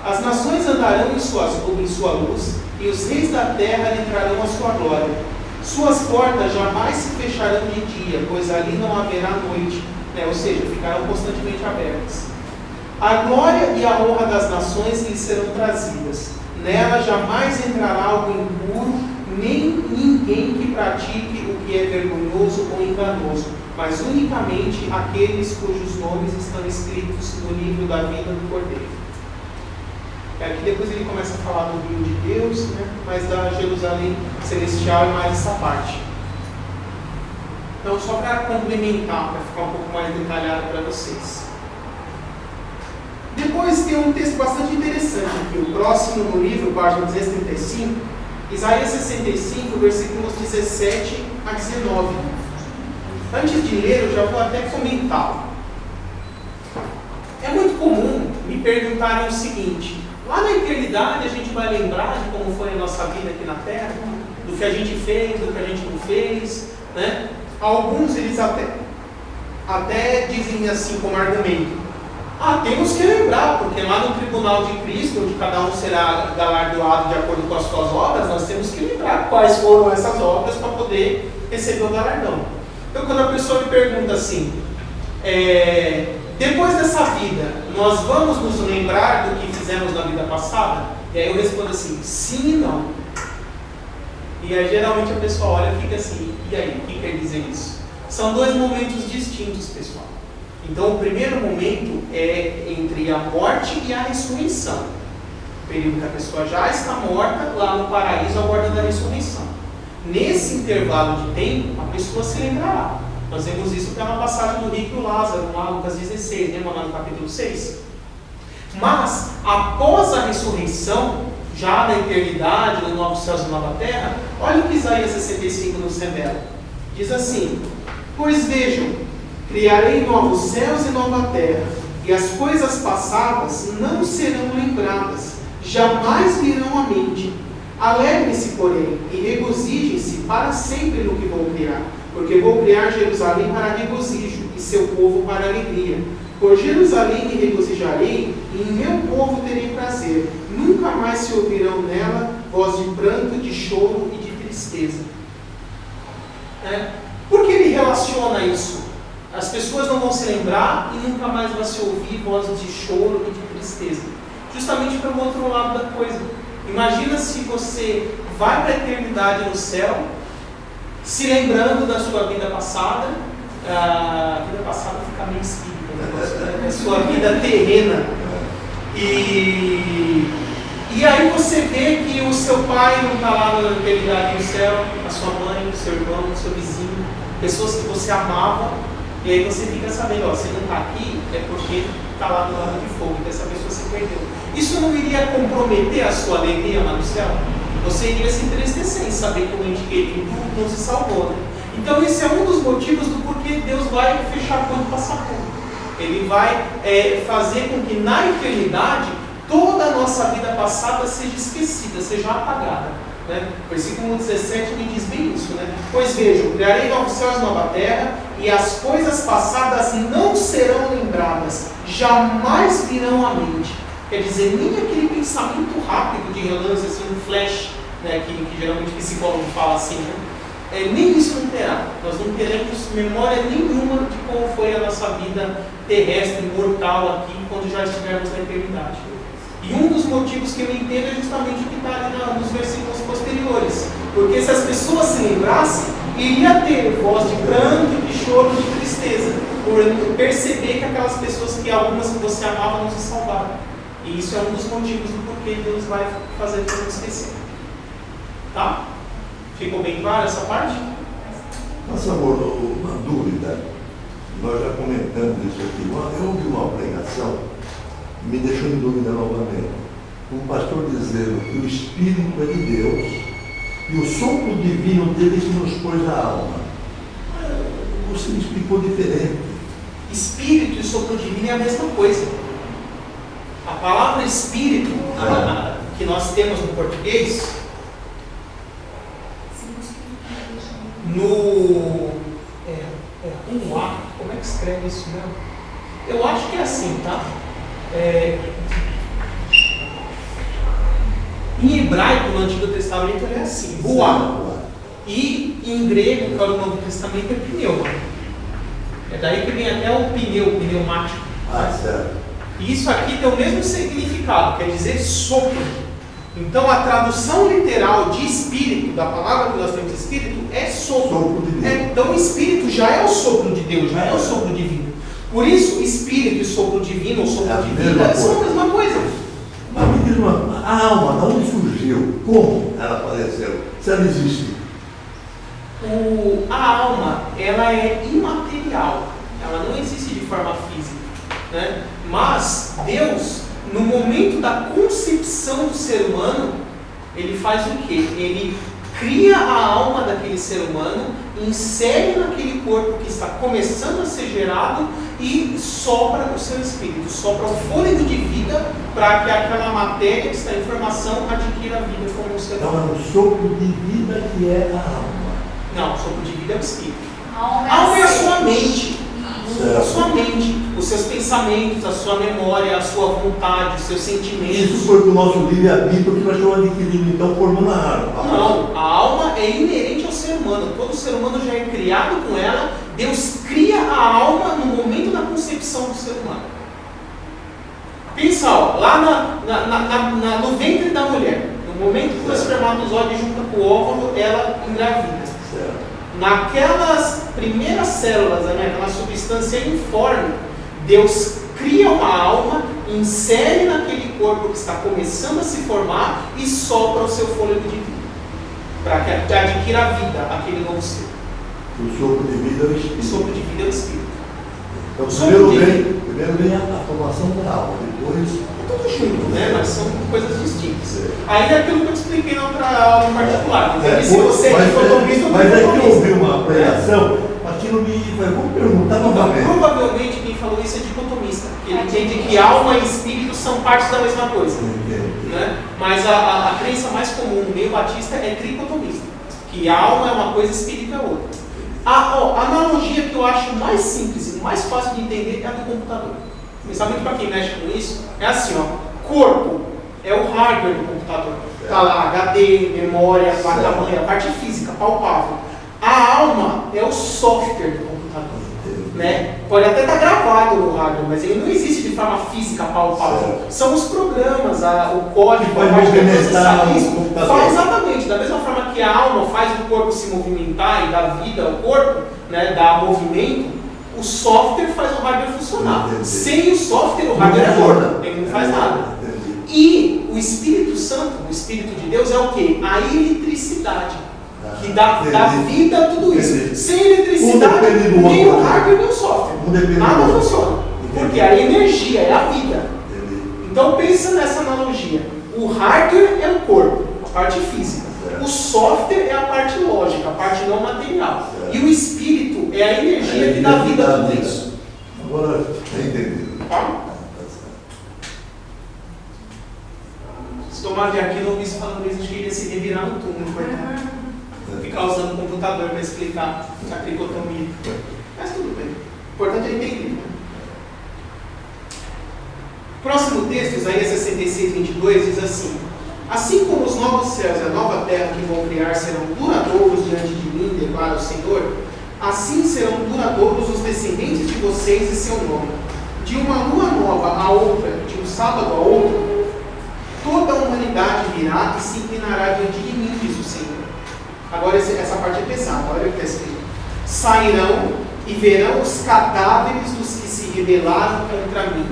As nações andarão em sua luz e os reis da terra lhe trarão a sua glória. Suas portas jamais se fecharão de dia, pois ali não haverá noite, ou seja, ficarão constantemente abertas. A glória e a honra das nações lhe serão trazidas. Nela jamais entrará algo impuro, nem ninguém que pratique o que é vergonhoso ou enganoso, mas unicamente aqueles cujos nomes estão escritos no livro da vida do Cordeiro. Aqui depois ele começa a falar do rio de Deus, mas da Jerusalém Celestial é mais essa parte. Então, só para complementar, para ficar um pouco mais detalhado para vocês. Depois tem um texto bastante interessante aqui, o próximo no livro, página 235, Isaías 65, versículos 17 a 19. Antes de ler, eu já vou até comentar. É muito comum me perguntarem o seguinte: lá na eternidade a gente vai lembrar de como foi a nossa vida aqui na Terra, do que a gente fez, do que a gente não fez, né? Alguns eles até dizem assim como argumento: temos que lembrar, porque lá no tribunal de Cristo, onde cada um será galardoado de acordo com as suas obras, nós temos que lembrar quais foram essas obras para poder receber o galardão. Então, quando a pessoa me pergunta assim, depois dessa vida, nós vamos nos lembrar do que fizemos na vida passada? E aí eu respondo assim, sim e não. E aí geralmente a pessoa olha e fica assim, e aí, o que quer dizer isso? São dois momentos distintos, pessoal. Então, o primeiro momento é entre a morte e a ressurreição. O período que a pessoa já está morta, lá no paraíso, aguardando a ressurreição. Nesse intervalo de tempo, a pessoa se lembrará. Nós vemos isso pela passagem do rico e o Lázaro, lá em Lucas 16, lembra lá no capítulo 6? Mas, após a ressurreição, já na eternidade, no novo céus e nova terra, olha o que Isaías 65 nos revela. Diz assim: pois vejam, criarei novos céus e nova terra, e as coisas passadas não serão lembradas, jamais virão à mente. Alegrem-se, porém, e regozijem-se para sempre no que vou criar, porque vou criar Jerusalém para regozijo, e seu povo para alegria. Por Jerusalém me regozijarei, e em meu povo terei prazer. Nunca mais se ouvirão nela voz de pranto, de choro e de tristeza. Por que ele relaciona isso? As pessoas não vão se lembrar e nunca mais vai se ouvir voz de choro e de tristeza. Justamente para o outro lado da coisa. Imagina se você vai para a eternidade no céu, se lembrando da sua vida passada. A vida passada fica meio espírita, né? A sua vida terrena. E aí você vê que o seu pai não está lá na eternidade no céu, a sua mãe, o seu irmão, o seu vizinho, pessoas que você amava, e aí você fica sabendo, ó, você não está aqui, é porque está lá no lado de fogo, então essa pessoa se perdeu. Isso não iria comprometer a sua alegria lá no céu? Você iria se entristecer em saber que o ente querido não se salvou, né? Então esse é um dos motivos do porquê Deus vai fechar a conta do passaporte. Ele vai fazer com que na eternidade toda a nossa vida passada seja esquecida, seja apagada. Né? Versículo 17 me diz bem isso. Né? Pois vejam, criarei novos céus e nova terra, e as coisas passadas não serão lembradas, jamais virão à mente. Quer dizer, nem aquele pensamento rápido de relance, assim, um flash, né? que geralmente o psicólogo fala assim, né? Nem isso não terá. Nós não teremos memória nenhuma de como foi a nossa vida terrestre, mortal aqui, quando já estivermos na eternidade. E um dos motivos que eu entendo é justamente o que está ali nos versículos posteriores. Porque se as pessoas se lembrassem, iria ter voz de pranto, de choro, de tristeza, por perceber que aquelas pessoas, que algumas que você amava, não se salvaram. E isso é um dos motivos do porquê Deus vai fazer todo mundo esquecer. Tá? Ficou bem claro essa parte? Nossa, amor, uma dúvida. Nós já comentamos isso aqui. Eu ouvi uma pregação que me deixou em dúvida novamente. Um pastor dizendo que o Espírito é de Deus e o sopro divino dele que nos pôs na alma. Você me explicou diferente. Espírito e sopro divino é a mesma coisa. A palavra espírito, que nós temos no português, como é que escreve isso mesmo? Eu acho que é assim, tá? Em hebraico, no Antigo Testamento, ele é assim, ruá. E em grego, que é o Novo Testamento, é pneuma. É daí que vem até o pneumático. Certo. E isso aqui tem o mesmo significado, quer dizer sopro. Então a tradução literal de espírito, da palavra que nós temos espírito, é sopro. Então o espírito já é o sopro de Deus, já é o sopro divino. Por isso, espírito e sopro divino, ou sopro de vida, são a mesma coisa. Mas me diz a alma, de onde surgiu? Como ela apareceu? Se ela existe? A alma, ela é imaterial, ela não existe de forma física, né? Mas Deus, no momento da concepção do ser humano, ele faz o quê? Ele cria a alma daquele ser humano, insere naquele corpo que está começando a ser gerado e sopra o seu espírito, sopra o fôlego de vida para que aquela matéria que está em formação adquira a vida como um ser humano. Então é um sopro de vida que é a alma. Não, o sopro de vida é o espírito. A alma é a sua mente. Certo. A sua mente, os seus pensamentos, a sua memória, a sua vontade, os seus sentimentos. Isso foi do nosso livre-arbítrio que nós estamos adquirindo, então, formando a alma. Não, a alma é inerente ao ser humano. Todo ser humano já é criado com ela. Deus cria a alma no momento da concepção do ser humano. Pensa, ó, lá no ventre da mulher, no momento que o espermatozoide junta com o óvulo, ela engravida. Certo. Naquelas primeiras células, né, aquela substância informe, Deus cria uma alma, insere naquele corpo que está começando a se formar e sopra o seu fôlego de vida, para que adquira a vida, aquele novo ser. O sopro de vida é o O Espírito. sopro de vida é o Espírito. Então, sopro primeiro vem a formação da alma, depois... É tudo junto, né? Mas são coisas distintas. Aí é aquilo que eu te expliquei na outra aula em particular. Se você é dicotomista, mas é que eu ouvi uma pregação, aquilo me... Vamos perguntar novamente. Provavelmente quem falou isso é dicotomista. Ele entende que alma e espírito são partes da mesma coisa. Né? Mas a crença mais comum no meio batista é tricotomista. Que alma é uma coisa, espírito é outra. A analogia que eu acho mais simples e mais fácil de entender é a do computador. Principalmente para quem mexe com isso, é assim, ó, corpo é o hardware do computador. Está lá HD, memória, placa-mãe, a parte física, palpável. A alma é o software do computador. Né? Pode até estar gravado no hardware, mas ele não existe de forma física, palpável. São os programas, o código, a parte de processar isso. Faz exatamente, da mesma forma que a alma faz o corpo se movimentar e dá vida ao corpo, né, dá movimento, o software faz o hardware funcionar. Sem o software, o hardware é morto, ele não faz nada. E o Espírito Santo, o Espírito de Deus, é o quê? A eletricidade, que dá vida a tudo isso. Sem eletricidade, nem o hardware nem o software. Nada funciona. Porque a energia é a vida. Então pensa nessa analogia. O hardware é o corpo, a parte física. O software é a parte lógica, a parte não material. E o espírito é a energia que dá vida a tudo isso. Agora, entendi. Se Tomás de Aquino ouvisse falando isso, acho que ele ia se revirar no túmulo, coitado. Ficar usando o computador para explicar a tricotomia. Mas tudo bem. O importante é entender. Próximo texto, Isaías 66, 22, diz assim: assim como os novos céus e a nova terra que vou criar serão duradouros diante de mim, declara o Senhor, assim serão duradouros os descendentes de vocês e seu nome. De uma lua nova a outra, de um sábado a outro, toda a humanidade virá e se inclinará diante de mim, diz o Senhor. Agora essa parte é pesada, olha o que está escrito. Sairão e verão os cadáveres dos que se rebelaram contra mim.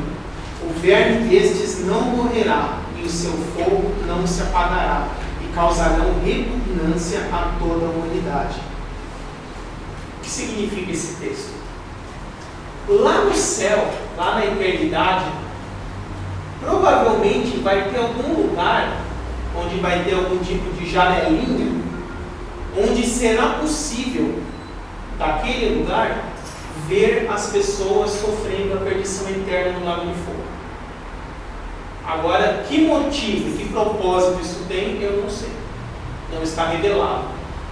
O verme destes não morrerá, e o seu fogo não se apagará, e causarão repugnância a toda a humanidade. O que significa esse texto? Lá no céu, lá na eternidade, provavelmente vai ter algum lugar onde vai ter algum tipo de janelinha, onde será possível, daquele lugar, ver as pessoas sofrendo a perdição eterna no lago de fogo. Agora, que motivo, que propósito isso tem, eu não sei. Não está revelado.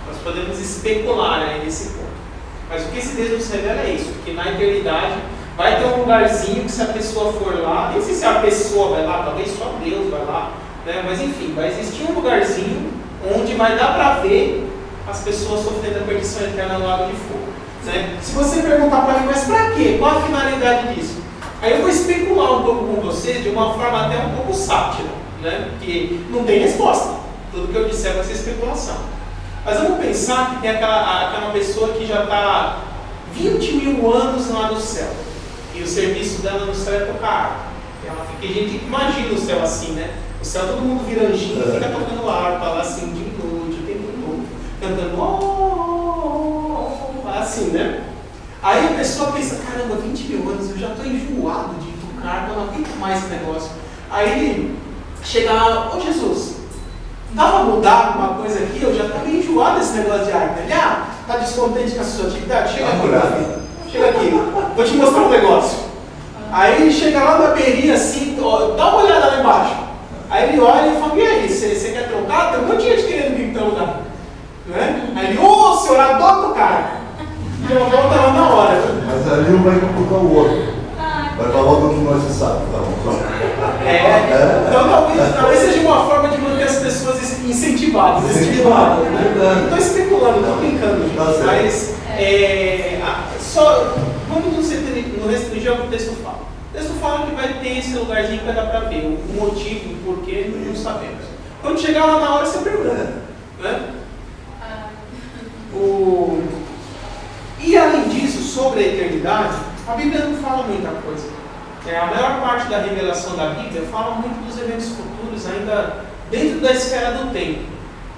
Nós podemos especular aí nesse ponto. Mas o que esse Deus nos revela é isso, que na eternidade vai ter um lugarzinho que, se a pessoa for lá, nem sei se a pessoa vai lá, talvez só Deus vai lá, né? Mas enfim, vai existir um lugarzinho onde vai dar para ver as pessoas sofrendo a perdição eterna no lago de fogo. Né? Se você perguntar para mim, mas para quê? Qual a finalidade disso? Aí eu vou especular um pouco com vocês de uma forma até um pouco sátira, né? Porque não tem resposta. Tudo que eu disser vai ser especulação. Mas vamos pensar que tem aquela pessoa que já está 20 mil anos lá no céu. E o serviço dela no céu é tocar harpa. Porque a gente imagina o céu assim, né? O céu todo mundo vira anjinho, fica tocando harpa lá assim, de noite, o tempo todo, cantando assim, né? Aí a pessoa pensa, caramba, 20 mil anos, eu já estou enjoado de tocar harpa, eu não aguento mais esse negócio. Aí ele chega lá, ô Jesus, dá para mudar alguma coisa aqui? Eu já estou meio enjoado desse negócio de harpa. Ele, está descontente com a sua atividade? Chega aqui, meu filho. Chega aqui, vou te mostrar um negócio. Aí ele chega lá na beirinha assim, ó, dá uma olhada lá embaixo. Aí ele olha e fala, e aí, você quer trocar? Tem um monte de gente querendo vir para o lugar. Né? Aí ele, ô senhor, adota o cara. E eu volto lá na hora. Mas ali um vai computar o outro. Vai falar o que nós sabe. Então talvez seja uma forma de manter as pessoas incentivadas, estimuladas. Né? Estou especulando, estou brincando. Mas só vamos no restringir ao que o texto fala. O texto fala que vai ter esse lugarzinho que vai dar para ver. O motivo, o porquê, não sabemos. Quando chegar lá na hora, você pergunta. Né? E além disso, sobre a eternidade, a Bíblia não fala fala muita coisa. A maior parte da revelação da Bíblia fala muito dos eventos futuros, ainda dentro da esfera do tempo.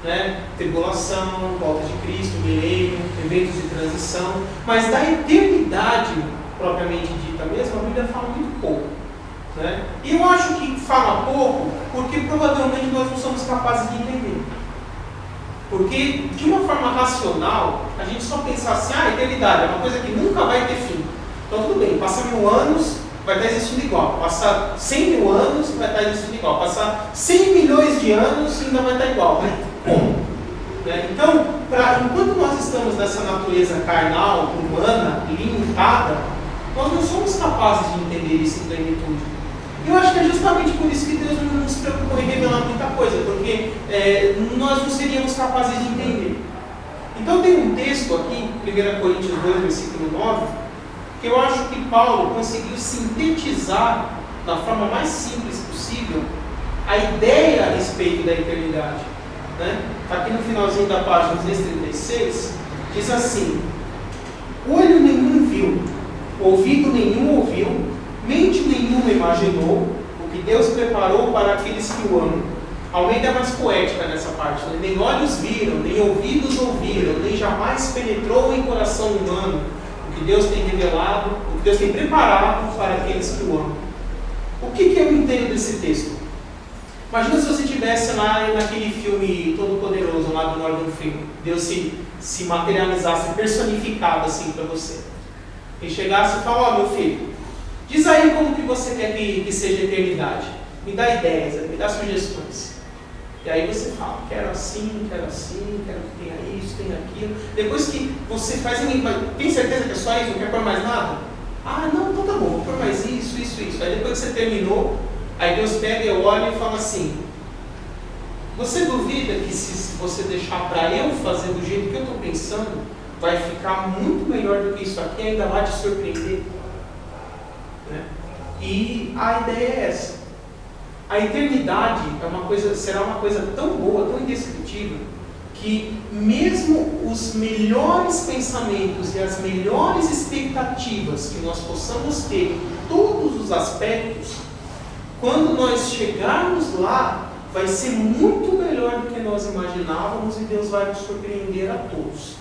Né? Tribulação, volta de Cristo, milênio, eventos de transição. Mas da eternidade, propriamente dita mesmo, a Bíblia fala muito pouco. Né? E eu acho que fala pouco porque provavelmente nós não somos capazes de entender. Porque, de uma forma racional, a gente só pensa assim, a eternidade é uma coisa que nunca vai ter fim. Então tudo bem, passa 1000 anos, vai estar existindo igual. Passar 100 mil anos, vai estar existindo igual. Passar 100 milhões de anos, ainda vai estar igual. Né? Como? Né? Então, enquanto nós estamos nessa natureza carnal, humana, limitada, nós não somos capazes de entender isso em plenitude. Eu acho que é justamente por isso que Deus não se preocupou em revelar muita coisa, porque nós não seríamos capazes de entender. Então tem um texto aqui, 1 Coríntios 2, versículo 9, que eu acho que Paulo conseguiu sintetizar, da forma mais simples possível, a ideia a respeito da eternidade. Né? Aqui no finalzinho da página 236, diz assim: olho nenhum viu, ouvido nenhum ouviu, mente nenhuma imaginou o que Deus preparou para aqueles que o amam. Almeida é mais poética nessa parte. Né? Nem olhos viram, nem ouvidos ouviram, nem jamais penetrou em coração humano o que Deus tem revelado, o que Deus tem preparado para aqueles que o amam. O que eu entendo desse texto? Imagina se você estivesse lá naquele filme Todo Poderoso, lá do Morgan Freeman. Deus se materializasse, personificado assim para você. E chegasse e falasse: meu filho, diz aí como que você quer que seja a eternidade. Me dá ideias, me dá sugestões. E aí você fala: quero assim, quero que tenha isso, tenha aquilo. Depois que você faz, tem certeza que é só isso? Não quer pôr mais nada? Ah, não, então tá bom, vou pôr mais isso. Aí depois que você terminou, aí Deus pega e olha e fala assim: você duvida que se você deixar para eu fazer do jeito que eu estou pensando, vai ficar muito melhor do que isso aqui, ainda vai te surpreender? Né? E a ideia é essa. A eternidade será uma coisa tão boa, tão indescritível, que mesmo os melhores pensamentos e as melhores expectativas que nós possamos ter em todos os aspectos, quando nós chegarmos lá, vai ser muito melhor do que nós imaginávamos e Deus vai nos surpreender a todos.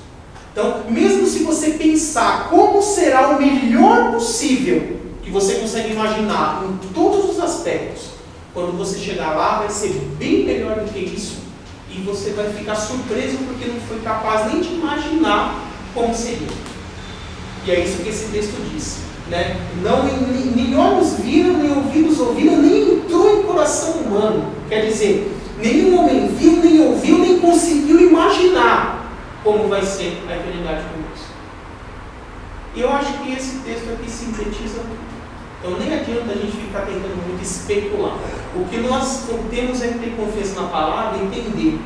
Então, mesmo se você pensar como será o melhor possível que você consegue imaginar em todos os aspectos, quando você chegar lá vai ser bem melhor do que isso e você vai ficar surpreso porque não foi capaz nem de imaginar como seria. E é isso que esse texto diz. Né? Nem olhos viram, nem ouvidos ouviram, nem entrou em coração humano. Quer dizer, nenhum homem viu, nem ouviu, nem conseguiu imaginar como vai ser a eternidade com Deus. E eu acho que esse texto aqui sintetiza tudo. Então nem adianta a gente ficar tentando muito especular. O que nós temos é que ter confiança na palavra e entender.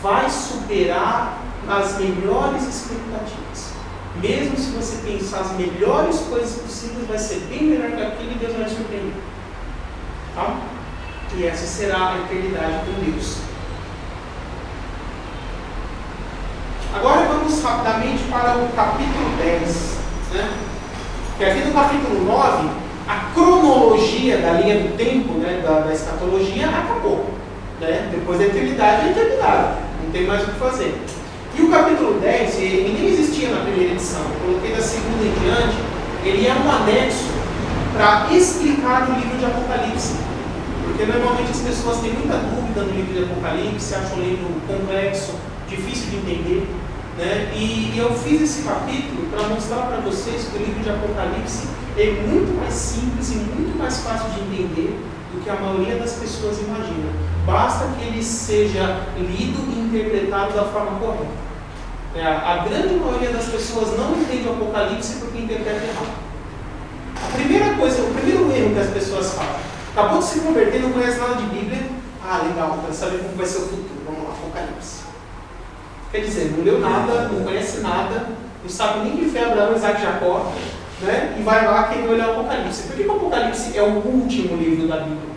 Vai superar as melhores expectativas. Mesmo se você pensar as melhores coisas possíveis, vai ser bem melhor que aquilo e Deus vai te surpreender. Tá? E essa será a eternidade com Deus. Agora vamos rapidamente para o capítulo 10. Né? Que aqui no capítulo 9, a cronologia da linha do tempo, né, da escatologia, acabou. Né? Depois da eternidade, é a eternidade. Não tem mais o que fazer. E o capítulo 10, ele nem existia na primeira edição. Eu coloquei da segunda em diante. Ele é um anexo para explicar o livro de Apocalipse. Porque normalmente as pessoas têm muita dúvida no livro de Apocalipse, acham o livro complexo, difícil de entender. Né? E eu fiz esse capítulo para mostrar para vocês que o livro de Apocalipse é muito mais simples e muito mais fácil de entender do que a maioria das pessoas imagina. Basta que ele seja lido e interpretado da forma correta. A grande maioria das pessoas não entende o Apocalipse porque interpreta errado. A primeira coisa, o primeiro erro que as pessoas fazem: acabou de se converter, não conhece nada de Bíblia. Ah, legal, quero saber como vai ser o futuro. Vamos lá, Apocalipse. Quer dizer, não leu nada, não conhece nada, não sabe nem que foi Abraão, Isaac e Jacó, né? E vai lá querer olhar o Apocalipse. Por que o Apocalipse é o último livro da Bíblia?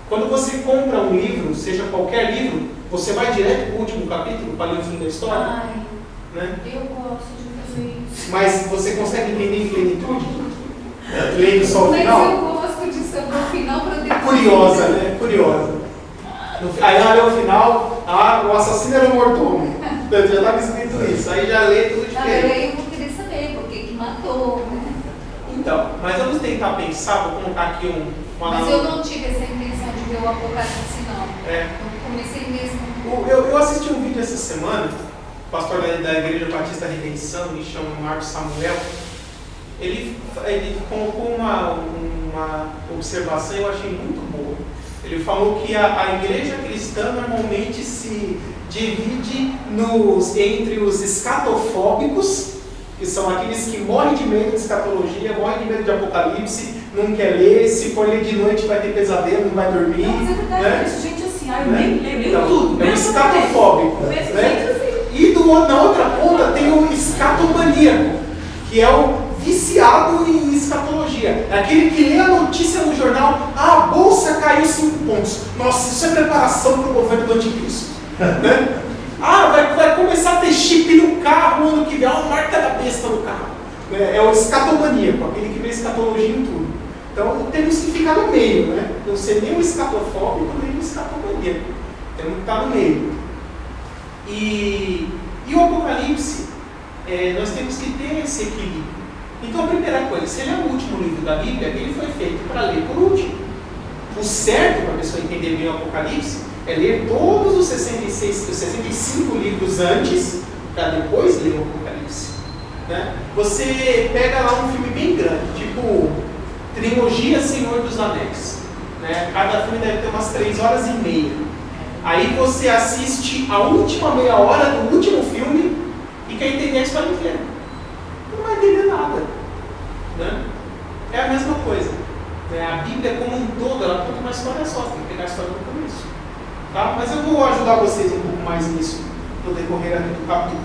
Quando você compra um livro, seja qualquer livro, você vai direto para o último capítulo para ler o fim da história? Ai, né? eu gosto de fazer isso. Mas você consegue entender em plenitude? Lendo só o Mas final. eu gosto de saber o final para depois. Curiosa, né? Curiosa. Aí olha o final, o assassino era o mordomo. Já estava escrito isso. Aí já lê tudo de Ah, quê? eu vou querer saber por que matou, né? Então, mas vamos tentar pensar, vou colocar aqui uma Mas eu não tive essa intenção de ver o Apocalipse, não. É. Eu comecei mesmo. Eu assisti um vídeo essa semana, o pastor da Igreja Batista Redenção, me chama Marcos Samuel. Ele colocou uma observação, eu achei muito boa. Ele falou que a igreja cristã normalmente se divide entre os escatofóbicos, que são aqueles que morrem de medo de escatologia, morrem de medo de Apocalipse, não quer ler, se for ler de noite vai ter pesadelo, não vai dormir. Não, mas é verdade, né? eu vejo gente assim, eu Né? nem leio Então, tudo. é o mesmo escatofóbico. eu vejo Né? gente assim. E na outra ponta tem o escatomaníaco, que é o viciado em escatologia. É aquele que lê a notícia no jornal, a bolsa caiu 5 pontos. Nossa, isso é preparação para o governo do anticristo. Né? Vai começar a ter chip no carro ano que vem, uma marca da besta no carro. É o escatomaníaco, aquele que vê escatologia em tudo. Então temos que ficar no meio, né? Não ser nem o escatofóbico, nem o escatomaníaco. Temos que estar no meio. E o Apocalipse, nós temos que ter esse equilíbrio. Então a primeira coisa, se ele é o último livro da Bíblia, ele foi feito para ler por último. O certo para a pessoa entender bem o Apocalipse é ler todos os 65 livros antes, para depois ler o Apocalipse. Né? Você pega lá um filme bem grande, tipo Trilogia Senhor dos Anéis. Né? Cada filme deve ter umas 3 horas e meia. Aí você assiste a última meia hora do último filme e quer entender a história inteira. Não vai entender nada. Né? É a mesma coisa. Né? A Bíblia como um todo, ela conta uma história só, tem que pegar a história do começo. Tá? Mas eu vou ajudar vocês um pouco mais nisso no decorrer do capítulo.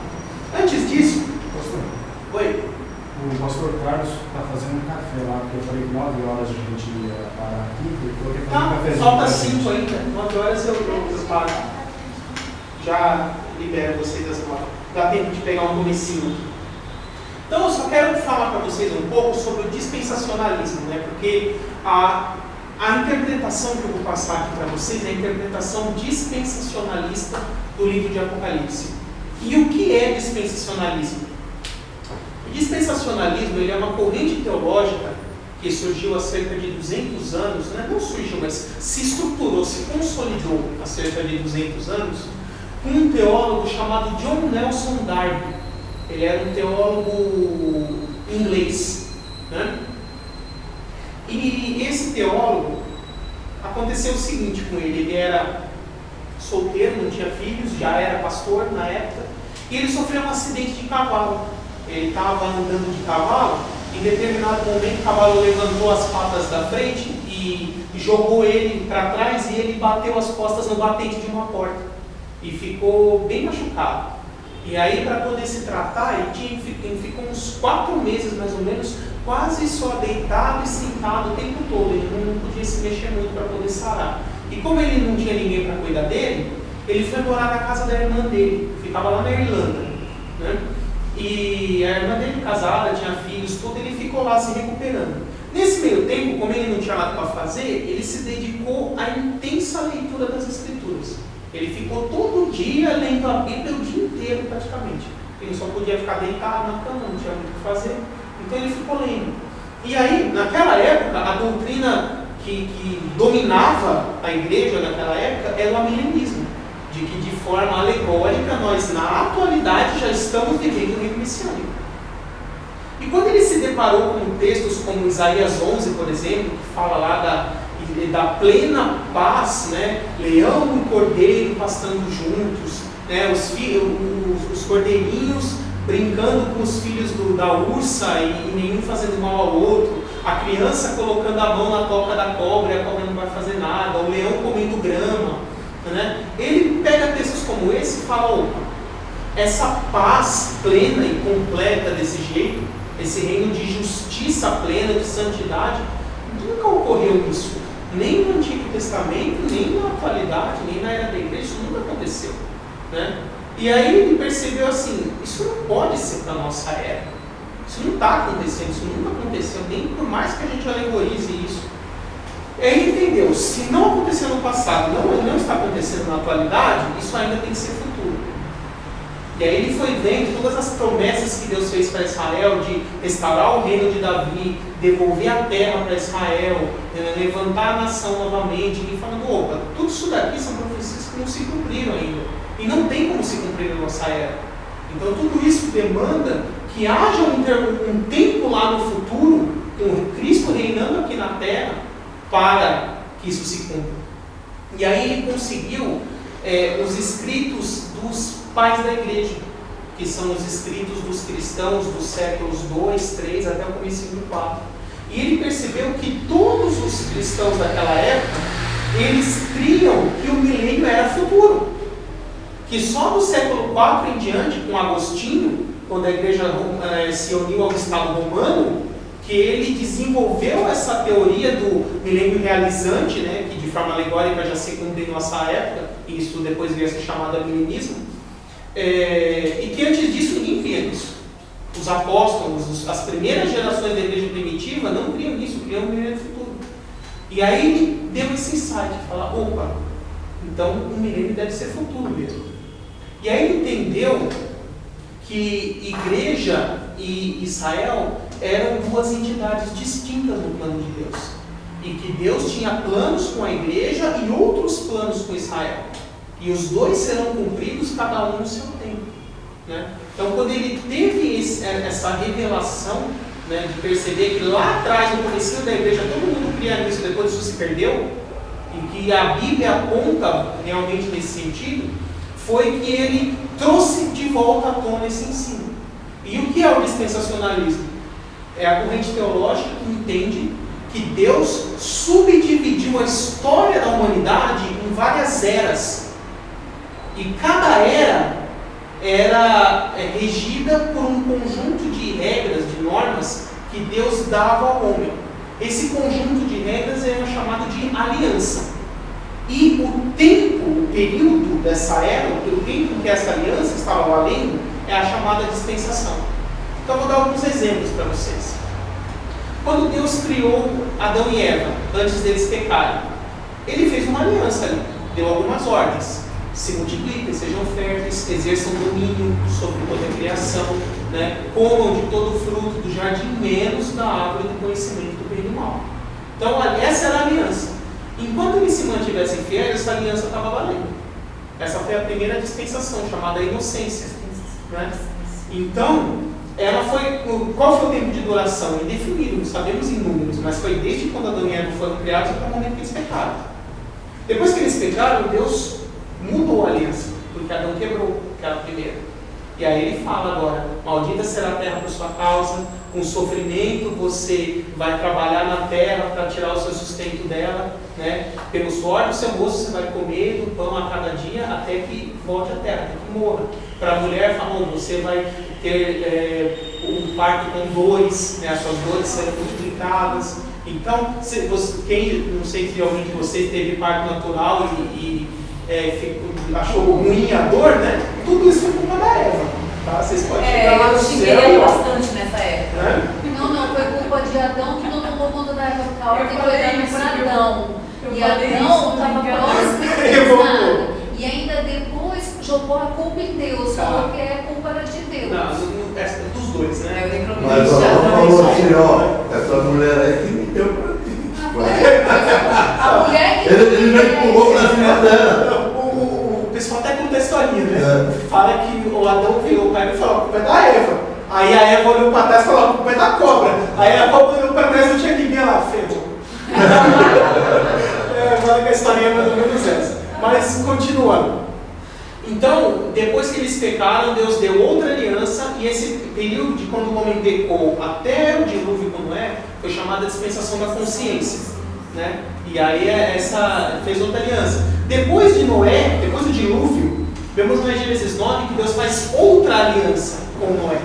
Antes disso, Pastor, oi. o pastor Carlos está fazendo um café lá, porque eu falei que 9 horas a gente ia parar aqui, porque eu queria fazer um Tá, cafezinho. falta pra 5 gente. ainda. 9 horas eu paro. Já libero vocês das 9. Dá tempo de pegar um domicílio. Então eu só quero falar para vocês um pouco sobre o dispensacionalismo, né? Porque a interpretação que eu vou passar aqui para vocês é a interpretação dispensacionalista do livro de Apocalipse. E o que é dispensacionalismo? O dispensacionalismo ele é uma corrente teológica que surgiu há cerca de 200 anos, né? Não surgiu, mas se estruturou, se consolidou há cerca de 200 anos, com um teólogo chamado John Nelson Darby. Ele era um teólogo inglês. Né? E esse teólogo, aconteceu o seguinte com ele: ele era solteiro, não tinha filhos, já era pastor na época, e ele sofreu um acidente de cavalo. Ele estava andando de cavalo, em determinado momento o cavalo levantou as patas da frente e jogou ele para trás e ele bateu as costas no batente de uma porta e ficou bem machucado. E aí, para poder se tratar, ele ficou uns 4 meses mais ou menos, quase só deitado e sentado o tempo todo. Ele não podia se mexer muito para poder sarar. E como ele não tinha ninguém para cuidar dele, ele foi morar na casa da irmã dele, ficava lá na Irlanda. Né? E a irmã dele, casada, tinha filhos, tudo, ele ficou lá se recuperando. Nesse meio tempo, como ele não tinha nada para fazer, ele se dedicou à intensa leitura das Escrituras. Ele ficou todo dia lendo a Bíblia o dia inteiro praticamente. Ele só podia ficar deitado na cama, não tinha muito o que fazer. Então ele ficou lendo. E aí, naquela época, a doutrina que dominava a igreja naquela época era o amilenismo. De que de forma alegórica nós na atualidade já estamos vivendo o reino messiânico. E quando ele se deparou com textos como Isaías 11, por exemplo, que fala lá da plena paz, né? Leão e cordeiro pastando juntos, né? Os cordeirinhos brincando com os filhos da ursa e nenhum fazendo mal ao outro, a criança colocando a mão na toca da cobra e a cobra não vai fazer nada, o leão comendo grama, né? Ele pega textos como esse e fala: opa, essa paz plena e completa desse jeito, esse reino de justiça plena, de santidade, nunca ocorreu isso. Nem no Antigo Testamento, nem na atualidade, nem na era da igreja, isso nunca aconteceu. Né? E aí ele percebeu assim: isso não pode ser para a nossa era. Isso não está acontecendo, isso nunca aconteceu, nem por mais que a gente alegorize isso. Ele entendeu, se não aconteceu no passado, não está acontecendo na atualidade, isso ainda tem que ser futuro. E aí ele foi vendo todas as promessas que Deus fez para Israel, de restaurar o reino de Davi, devolver a terra para Israel, levantar a nação novamente, e falando, opa, tudo isso daqui são profecias que não se cumpriram ainda, e não tem como se cumprir na nossa era. Então tudo isso demanda que haja um tempo lá no futuro, com Cristo reinando aqui na terra, para que isso se cumpra. E aí ele conseguiu os escritos dos pais da igreja, que são os escritos dos cristãos dos séculos 2, 3 até o começo do 4. E ele percebeu que todos os cristãos daquela época, eles criam que o milênio era futuro. Que só do século 4 em diante, com Agostinho, quando a igreja se uniu ao Estado romano, que ele desenvolveu essa teoria do milênio realizante, né, que de forma alegórica já se cumpre em nossa época, e isso depois veio a ser chamado de milenismo, e que antes disso ninguém cria isso. Os apóstolos, as primeiras gerações da igreja primitiva não criam isso, criam um milênio futuro. E aí ele deu esse insight, de falar, opa, então o milênio deve ser futuro mesmo. E aí ele entendeu que igreja e Israel eram duas entidades distintas no plano de Deus. E que Deus tinha planos com a igreja e outros planos com Israel. E os dois serão cumpridos, cada um no seu tempo. Né? Então, quando ele teve essa revelação, né, de perceber que lá atrás, no começo da igreja, todo mundo cria nisso, depois isso se perdeu, e que a Bíblia aponta realmente nesse sentido, foi que ele trouxe de volta à tona esse ensino. E o que é o dispensacionalismo? É a corrente teológica que entende que Deus subdividiu a história da humanidade em várias eras. E cada era regida por um conjunto de regras, de normas, que Deus dava ao homem. Esse conjunto de regras é chamado de aliança. E o tempo, o período dessa era, o tempo que essa aliança estava valendo, é a chamada dispensação. Então, vou dar alguns exemplos para vocês. Quando Deus criou Adão e Eva, antes deles pecarem, Ele fez uma aliança ali, deu algumas ordens. Se multipliquem, sejam férteis, exerçam domínio sobre toda a criação, né? Comam de todo o fruto do jardim, menos da árvore do conhecimento do bem e do mal. Então, essa era a aliança. Enquanto eles se mantivessem fiéis, essa aliança estava valendo. Essa foi a primeira dispensação, chamada inocência. Né? Então, qual foi o tempo de duração? Indefinido, não sabemos em números, mas foi desde quando Adão e Eva foram criados até o momento que eles pecaram. Depois que eles pecaram, Deus mudou a aliança, porque Adão quebrou aquela primeira. E aí ele fala agora, maldita será a terra por sua causa, com sofrimento você vai trabalhar na terra para tirar o seu sustento dela, né? Pelo suor do seu rosto você vai comer do pão a cada dia até que volte à terra, até que morra. Para a mulher, falou, você vai ter um parto com dores, né? As suas dores serão multiplicadas. Então, não sei se alguém de vocês teve parto natural e achou ruim a dor, né? Tudo isso foi culpa da Eva. Tá? Vocês podem chegar lá no eu céu. xinguei bastante nessa época. Né? Não, foi culpa de Adão que não tomou conta da Eva, porque a ordem foi dada para Adão. Eu E falei Adão isso, estava brincando. próximo de Eu vou- nada. E ainda depois jogou a culpa em Deus, Tá. falou que a culpa era de Deus. Não, é dos dois, né? Eu reclamei Mas de ela Adão, falou mas- assim, ó, essa mulher aí que me deu pra mim. A mulher que Ele já empurrou pra cima dela. O pessoal até conta a historinha, né? É. Fala que o Adão virou para ele e falou, a culpa é da Eva. Aí a Eva olhou para trás e falou, a culpa é da cobra. Aí a cobra olhou para trás e não tinha ninguém lá, ferrou. Fala que a historinha é mais ou menos essa. Mas continuando. Então, depois que eles pecaram, Deus deu outra aliança, e esse período de quando o homem pecou até o dilúvio com Noé, foi chamada dispensação da consciência. Né? E aí fez outra aliança. Depois de Noé, depois do dilúvio, vemos na Gênesis 9 que Deus faz outra aliança com Noé.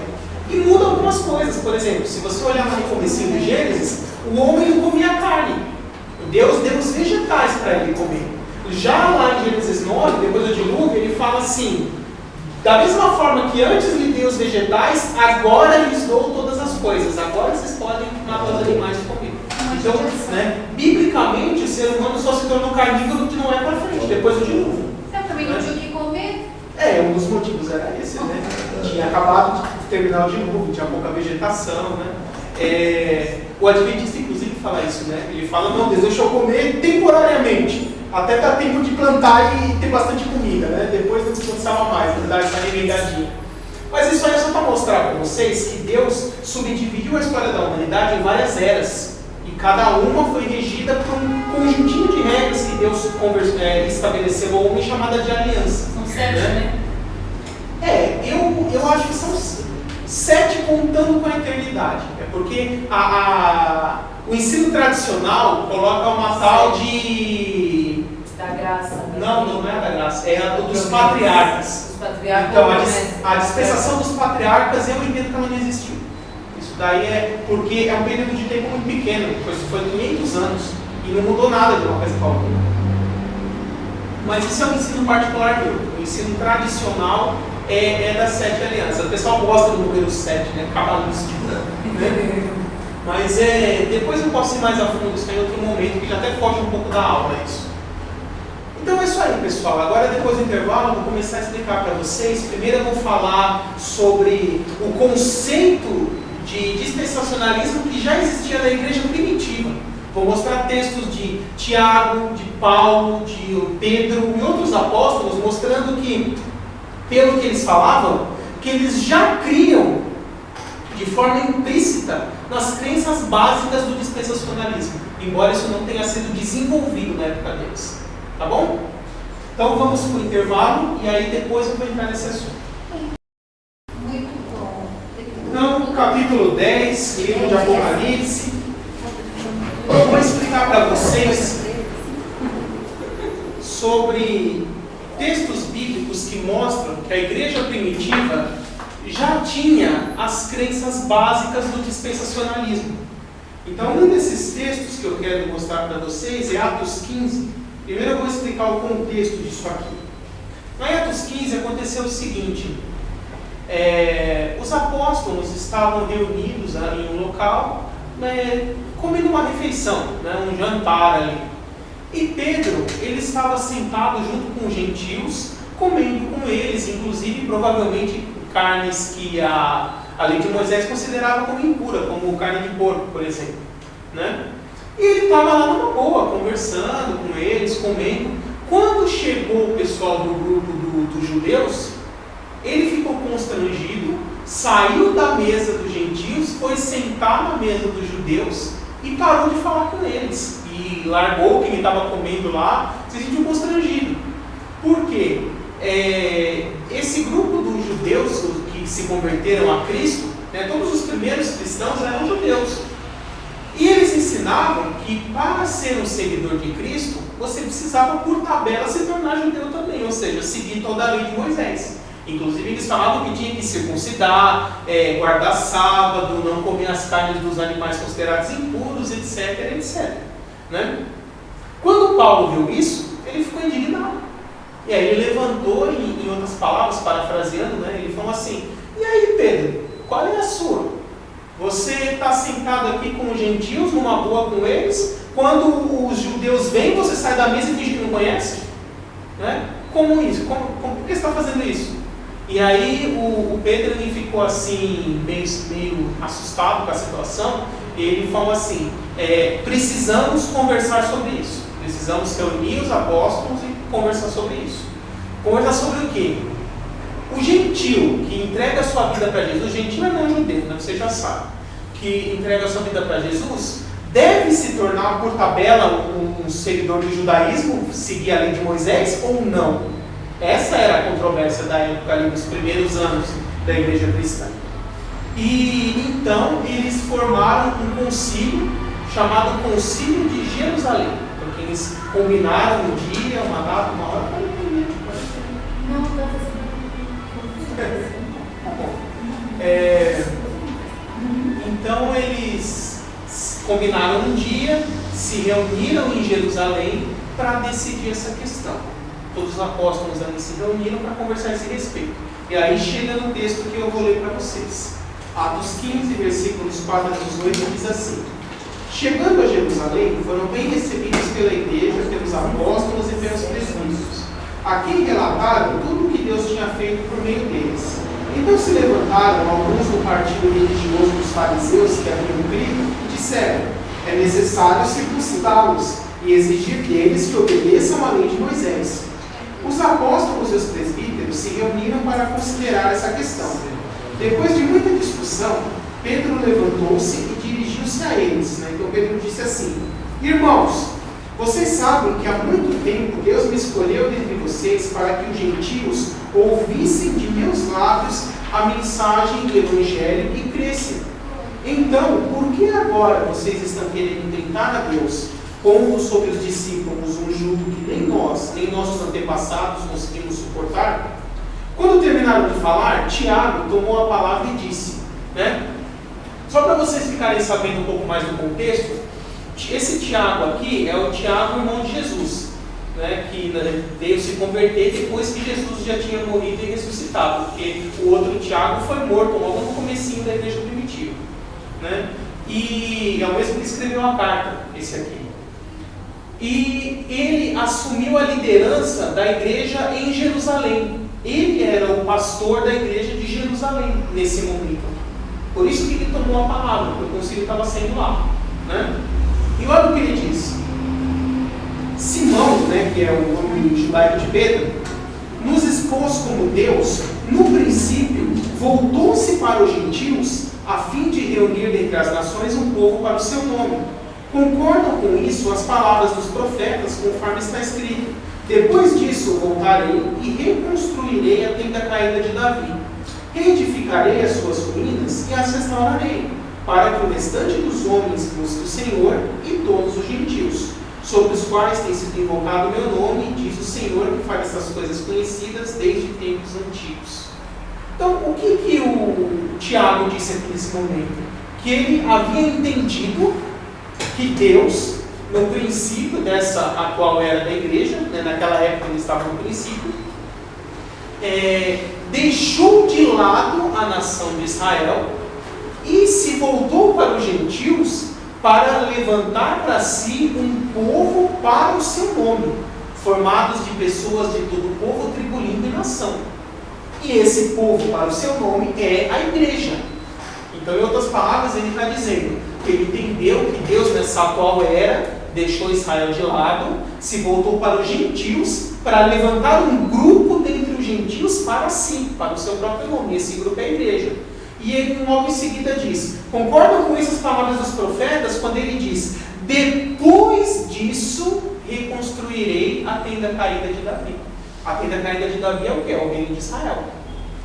E muda algumas coisas. Por exemplo, se você olhar no comecinho de Gênesis, o homem não comia carne. Deus deu os vegetais para ele comer. Já lá em Gênesis 9, depois do dilúvio, ele fala assim, Da mesma forma que antes lhe dei os vegetais, agora lhes dou todas as coisas. Agora vocês podem matar os animais e comer. Então, né, biblicamente, o ser humano só se tornou carnívoro de Noé para frente, depois do dilúvio. Eu também não tinha o que comer. Um dos motivos era esse, né? Tinha acabado de terminar o dilúvio, tinha pouca vegetação, né? O Adventista, inclusive, fala isso, né? Ele fala, não, Deus deixou comer temporariamente, até dar tempo de plantar e ter bastante comida, né? Depois não precisava mais, dar essa renegadinha. Mas isso aí é só para mostrar para vocês que Deus subdividiu a história da humanidade em várias eras. E cada uma foi regida por um conjuntinho de regras que Deus estabeleceu ao homem, chamada de aliança. São 7, né? Eu acho que são 7 contando com a eternidade. É porque o ensino tradicional coloca uma tal de... Da graça. Não é da graça, é a dos patriarcas. Os patriarcas. Então, a dispensação dos patriarcas, eu entendo que ela não existiu. Isso daí é porque é um período de tempo muito pequeno, foi 500 anos, e não mudou nada de uma coisa para outra. Mas isso é um ensino particular meu. O ensino tradicional é das 7 alianças. O pessoal gosta do número 7, né? Cabalístico. Né? Mas depois eu posso ir mais a fundo isso em outro momento, que já até foge um pouco da aula isso. Então é isso aí, pessoal. Agora, depois do intervalo, eu vou começar a explicar para vocês. Primeiro eu vou falar sobre o conceito de dispensacionalismo que já existia na igreja primitiva. Vou mostrar textos de Tiago, de Paulo, de Pedro e outros apóstolos, mostrando que, pelo que eles falavam, que eles já criam de forma implícita nas crenças básicas do dispensacionalismo, embora isso não tenha sido desenvolvido na época deles. Tá bom? Então vamos para o intervalo e aí depois eu vou entrar nesse assunto. Muito bom. Então, capítulo 10, livro de Apocalipse. Eu vou explicar para vocês sobre textos bíblicos que mostram que a igreja primitiva já tinha as crenças básicas do dispensacionalismo. Então, um desses textos que eu quero mostrar para vocês é Atos 15. Primeiro eu vou explicar o contexto disso aqui. Em Atos 15 aconteceu o seguinte: os apóstolos estavam reunidos ali em um local, comendo uma refeição, um jantar ali. E Pedro, ele estava sentado junto com os gentios, comendo com eles, inclusive provavelmente carnes que a lei de Moisés considerava como impura, como carne de porco, por exemplo. Né? E ele estava lá numa boa, conversando com eles, comendo. Quando chegou o pessoal do grupo dos judeus, ele ficou constrangido, saiu da mesa dos gentios, foi sentar na mesa dos judeus e parou de falar com eles. E largou quem estava comendo lá, se sentiu constrangido. Por quê? Esse grupo dos judeus que se converteram a Cristo, todos os primeiros cristãos eram judeus. E eles ensinavam que para ser um seguidor de Cristo, você precisava, por tabela, se tornar judeu também, ou seja, seguir toda a lei de Moisés. Inclusive, eles falavam que tinha que circuncidar, guardar sábado, não comer as carnes dos animais considerados impuros, etc, etc. Né? Quando Paulo viu isso, ele ficou indignado. E aí ele levantou, em outras palavras, parafraseando, ele falou assim: e aí, Pedro, qual é a sua? Você está sentado aqui com os gentios, numa boa com eles, quando os judeus vêm, você sai da mesa e finge que não conhece? Né? Como isso? Por que você está fazendo isso? E aí o Pedro, ele ficou assim, meio assustado com a situação. Ele falou assim: precisamos conversar sobre isso. Precisamos reunir os apóstolos e conversar sobre isso. Conversar sobre o quê? O gentil que entrega a sua vida para Jesus, o gentil é não judeu, você já sabe, que entrega a sua vida para Jesus, deve se tornar por tabela um seguidor do judaísmo, seguir a lei de Moisés ou não? Essa era a controvérsia da época ali, nos primeiros anos da igreja cristã. E então eles formaram um concílio chamado Concílio de Jerusalém, porque eles combinaram um dia, uma data, uma hora para entender. Não, está fazendo. Então eles combinaram um dia, se reuniram em Jerusalém para decidir essa questão. Todos os apóstolos ali se reuniram para conversar a esse respeito. E aí chega no texto que eu vou ler para vocês. Atos 15, versículos 4 a 18, diz assim: chegando a Jerusalém, foram bem recebidos pela igreja, pelos apóstolos e pelos presbíteros, a quem relataram tudo o que Deus tinha feito por meio deles. Então se levantaram alguns do partido religioso dos fariseus que haviam crido e disseram: é necessário circuncidá-los e exigir deles que obedeçam à lei de Moisés. Os apóstolos e os presbíteros se reuniram para considerar essa questão. Depois de muita discussão, Pedro levantou-se e dirigiu-se a eles. Então Pedro disse assim: irmãos, vocês sabem que há muito tempo Deus me escolheu dentre vocês para que os gentios ouvissem de meus lábios a mensagem do Evangelho e crescem. Então, por que agora vocês estão querendo tentar a Deus, pondo sobre os discípulos um jugo que nem nós, nem nossos antepassados conseguimos suportar? Quando terminaram de falar, Tiago tomou a palavra e disse, só para vocês ficarem sabendo um pouco mais do contexto, esse Tiago aqui é o Tiago, irmão de Jesus, que veio se converter depois que Jesus já tinha morrido e ressuscitado, porque o outro Tiago foi morto logo no comecinho da igreja primitiva. E é o mesmo que escreveu a carta, esse aqui. E ele assumiu a liderança da igreja em Jerusalém. Ele era o pastor da igreja de Jerusalém nesse momento. Por isso que ele tomou a palavra, porque o concílio estava sendo lá. E olha o que ele diz. Simão, que é o nome judaico de Pedro, nos expôs como Deus, no princípio, voltou-se para os gentios, a fim de reunir dentre as nações um povo para o seu nome. Concordam com isso as palavras dos profetas, conforme está escrito: depois disso voltarei e reconstruirei a tenda caída de Davi. Reedificarei as suas ruínas e as restaurarei, para que o restante dos homens busque o Senhor e todos os gentios, sobre os quais tem sido invocado o meu nome, diz o Senhor, que faz essas coisas conhecidas desde tempos antigos. Então, o que o Tiago disse aqui nesse momento? Que ele havia entendido que Deus, no princípio dessa a qual era da igreja, naquela época ele estava no princípio, deixou de lado a nação de Israel e se voltou para os gentios para levantar para si um povo para o seu nome, formados de pessoas de todo o povo, tribo, língua e nação. E esse povo para o seu nome é a igreja. Então, em outras palavras, ele está dizendo que ele entendeu que Deus nessa atual era deixou Israel de lado, se voltou para os gentios para levantar um grupo dentre os gentios para si, para o seu próprio nome. Esse grupo é a igreja. E ele logo em seguida diz, concordam com essas palavras dos profetas, quando ele diz: depois disso reconstruirei a tenda caída de Davi. A tenda caída de Davi é o quê? É o reino de Israel,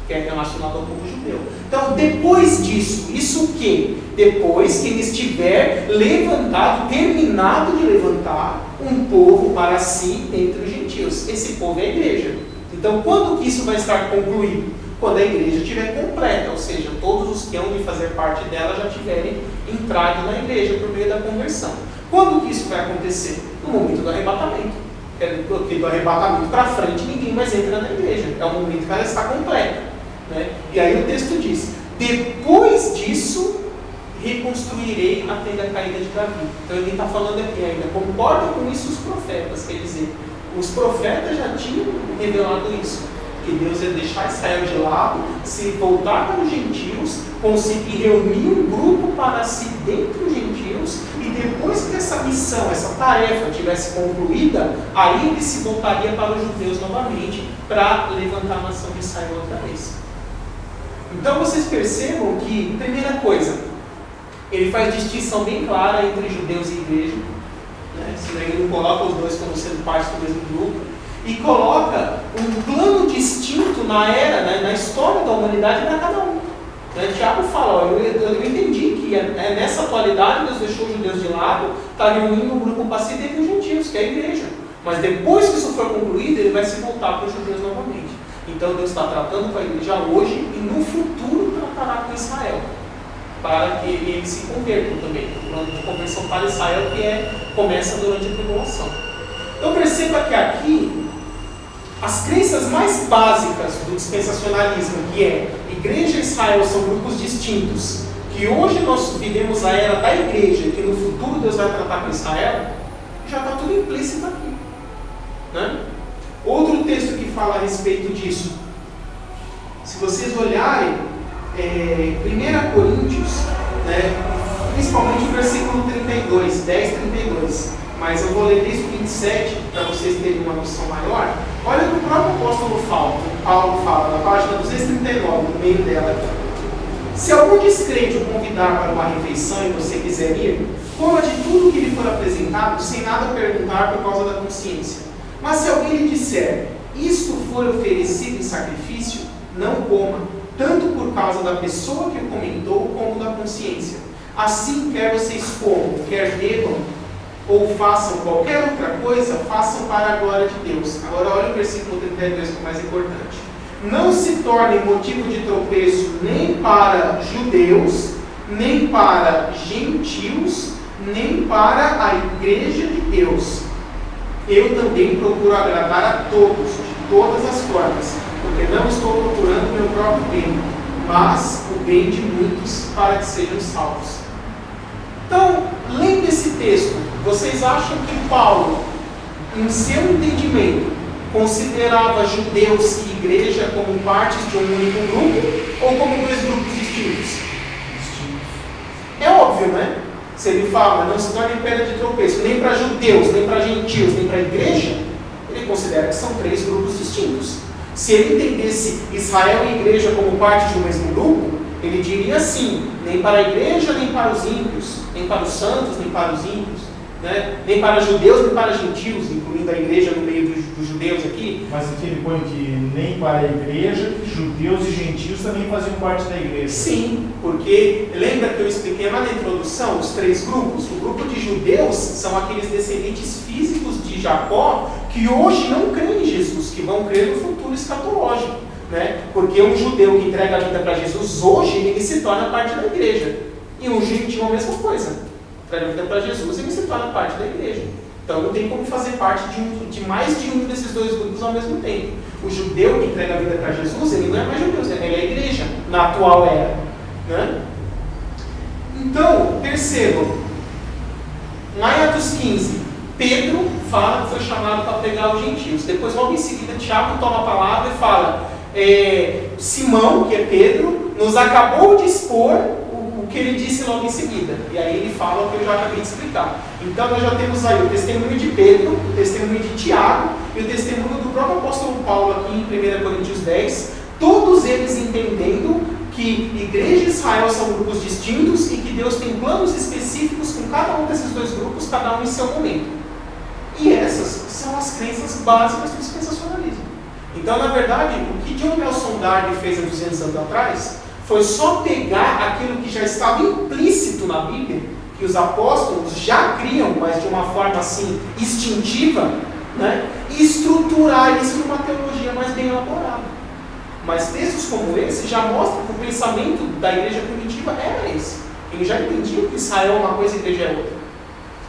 que é relacionado ao povo judeu. Então, depois disso, isso o quê? Depois que ele estiver levantado, terminado de levantar um povo para si entre os gentios. Esse povo é a igreja. Então, quando que isso vai estar concluído? Quando a igreja estiver completa, ou seja, todos os que hão de fazer parte dela já tiverem entrado na igreja por meio da conversão. Quando que isso vai acontecer? No momento do arrebatamento. Porque do arrebatamento para frente ninguém mais entra na igreja. É o momento que ela está completa. E aí o texto diz: depois disso reconstruirei a tenda caída de Davi. Então ele está falando aqui ainda, concordam com isso os profetas, quer dizer, os profetas já tinham revelado isso, que Deus ia deixar Israel de lado, se voltar para os gentios, conseguir reunir um grupo para si dentro dos gentios, e depois que essa missão, essa tarefa tivesse concluída, aí ele se voltaria para os judeus novamente, para levantar a nação de Israel outra vez. Então vocês percebam que, primeira coisa, ele faz distinção bem clara entre judeus e igreja, se ele não coloca os dois como sendo parte do mesmo grupo, e coloca um plano distinto na era, na história da humanidade para cada um. Tiago fala, eu entendi que nessa atualidade Deus deixou os judeus de lado, está reunindo um grupo para si dentro dos gentios, que é a igreja. Mas depois que isso for concluído, ele vai se voltar para os judeus novamente. Então Deus está tratando com a igreja hoje e no futuro tratará com Israel, para que eles se convertam também. O plano de conversão para Israel que começa durante a tribulação. Então perceba que aqui As crenças mais básicas do dispensacionalismo, que é Igreja e Israel são grupos distintos, que hoje nós vivemos a era da Igreja, que no futuro Deus vai tratar com Israel, já está tudo implícito aqui. Né? Outro texto que fala a respeito disso, se vocês olharem, 1 Coríntios, né, principalmente o versículo 32, 10:32, mas eu vou ler desde o 27 para vocês terem uma noção maior. Olha o que o próprio apóstolo Paulo fala, na página 239, no meio dela aqui. Se algum descrente o convidar para uma refeição e você quiser ir, coma de tudo que lhe for apresentado, sem nada perguntar por causa da consciência. Mas se alguém lhe disser, isto foi oferecido em sacrifício, não coma, tanto por causa da pessoa que o comentou, como da consciência. Assim, quer vocês comam, quer bebam, ou façam qualquer outra coisa, façam para a glória de Deus. Agora olha o versículo 32, que é o mais importante. Não se tornem motivo de tropeço nem para judeus, nem para gentios, nem para a igreja de Deus. Eu também procuro agradar a todos, de todas as formas, porque não estou procurando meu próprio bem, mas o bem de muitos, para que sejam salvos. Então, lendo esse texto, vocês acham que Paulo, em seu entendimento, considerava judeus e igreja como partes de um único grupo ou como dois grupos distintos? É óbvio, né? Se ele fala, não se torne pedra de tropeço, nem para judeus, nem para gentios, nem para a igreja, ele considera que são três grupos distintos. Se ele entendesse Israel e igreja como parte de um mesmo grupo, ele diria assim, nem para a igreja, nem para os ímpios, nem para os santos, nem para os ímpios, né? Nem para judeus, nem para gentios, incluindo a igreja no meio dos judeus aqui. Mas aqui ele põe que nem para a igreja, judeus e gentios também faziam parte da igreja. Sim, porque lembra que eu expliquei lá na introdução os três grupos? O grupo de judeus são aqueles descendentes físicos de Jacó que hoje não creem em Jesus, que vão crer no futuro escatológico. Né? Porque um judeu que entrega a vida para Jesus, hoje ele se torna parte da igreja. E um gentio a mesma coisa. Entrega a vida para Jesus, ele se torna parte da igreja. Então não tem como fazer parte de mais de um desses dois grupos ao mesmo tempo. O judeu que entrega a vida para Jesus, ele não é mais judeu, ele é a igreja, na atual era. Né? Então, percebam, lá em Atos 15, Pedro fala que foi chamado para pregar os gentios. Depois, logo em seguida, Tiago toma a palavra e fala, Simão, que é Pedro, nos acabou de expor o que ele disse logo em seguida. E aí ele fala o que eu já acabei de explicar. Então nós já temos aí o testemunho de Pedro, o testemunho de Tiago e o testemunho do próprio apóstolo Paulo aqui em 1 Coríntios 10, todos eles entendendo que igreja e Israel são grupos distintos e que Deus tem planos específicos com cada um desses dois grupos, cada um em seu momento. E essas são as crenças básicas do dispensacionalismo. Então, na verdade, o que John Nelson Darby fez há 200 anos atrás foi só pegar aquilo que já estava implícito na Bíblia, que os apóstolos já criam, mas de uma forma assim, instintiva, né? E estruturar isso numa teologia mais bem elaborada. Mas textos como esse já mostram que o pensamento da igreja primitiva era esse. Ele já entendia que Israel é uma coisa e a igreja é outra.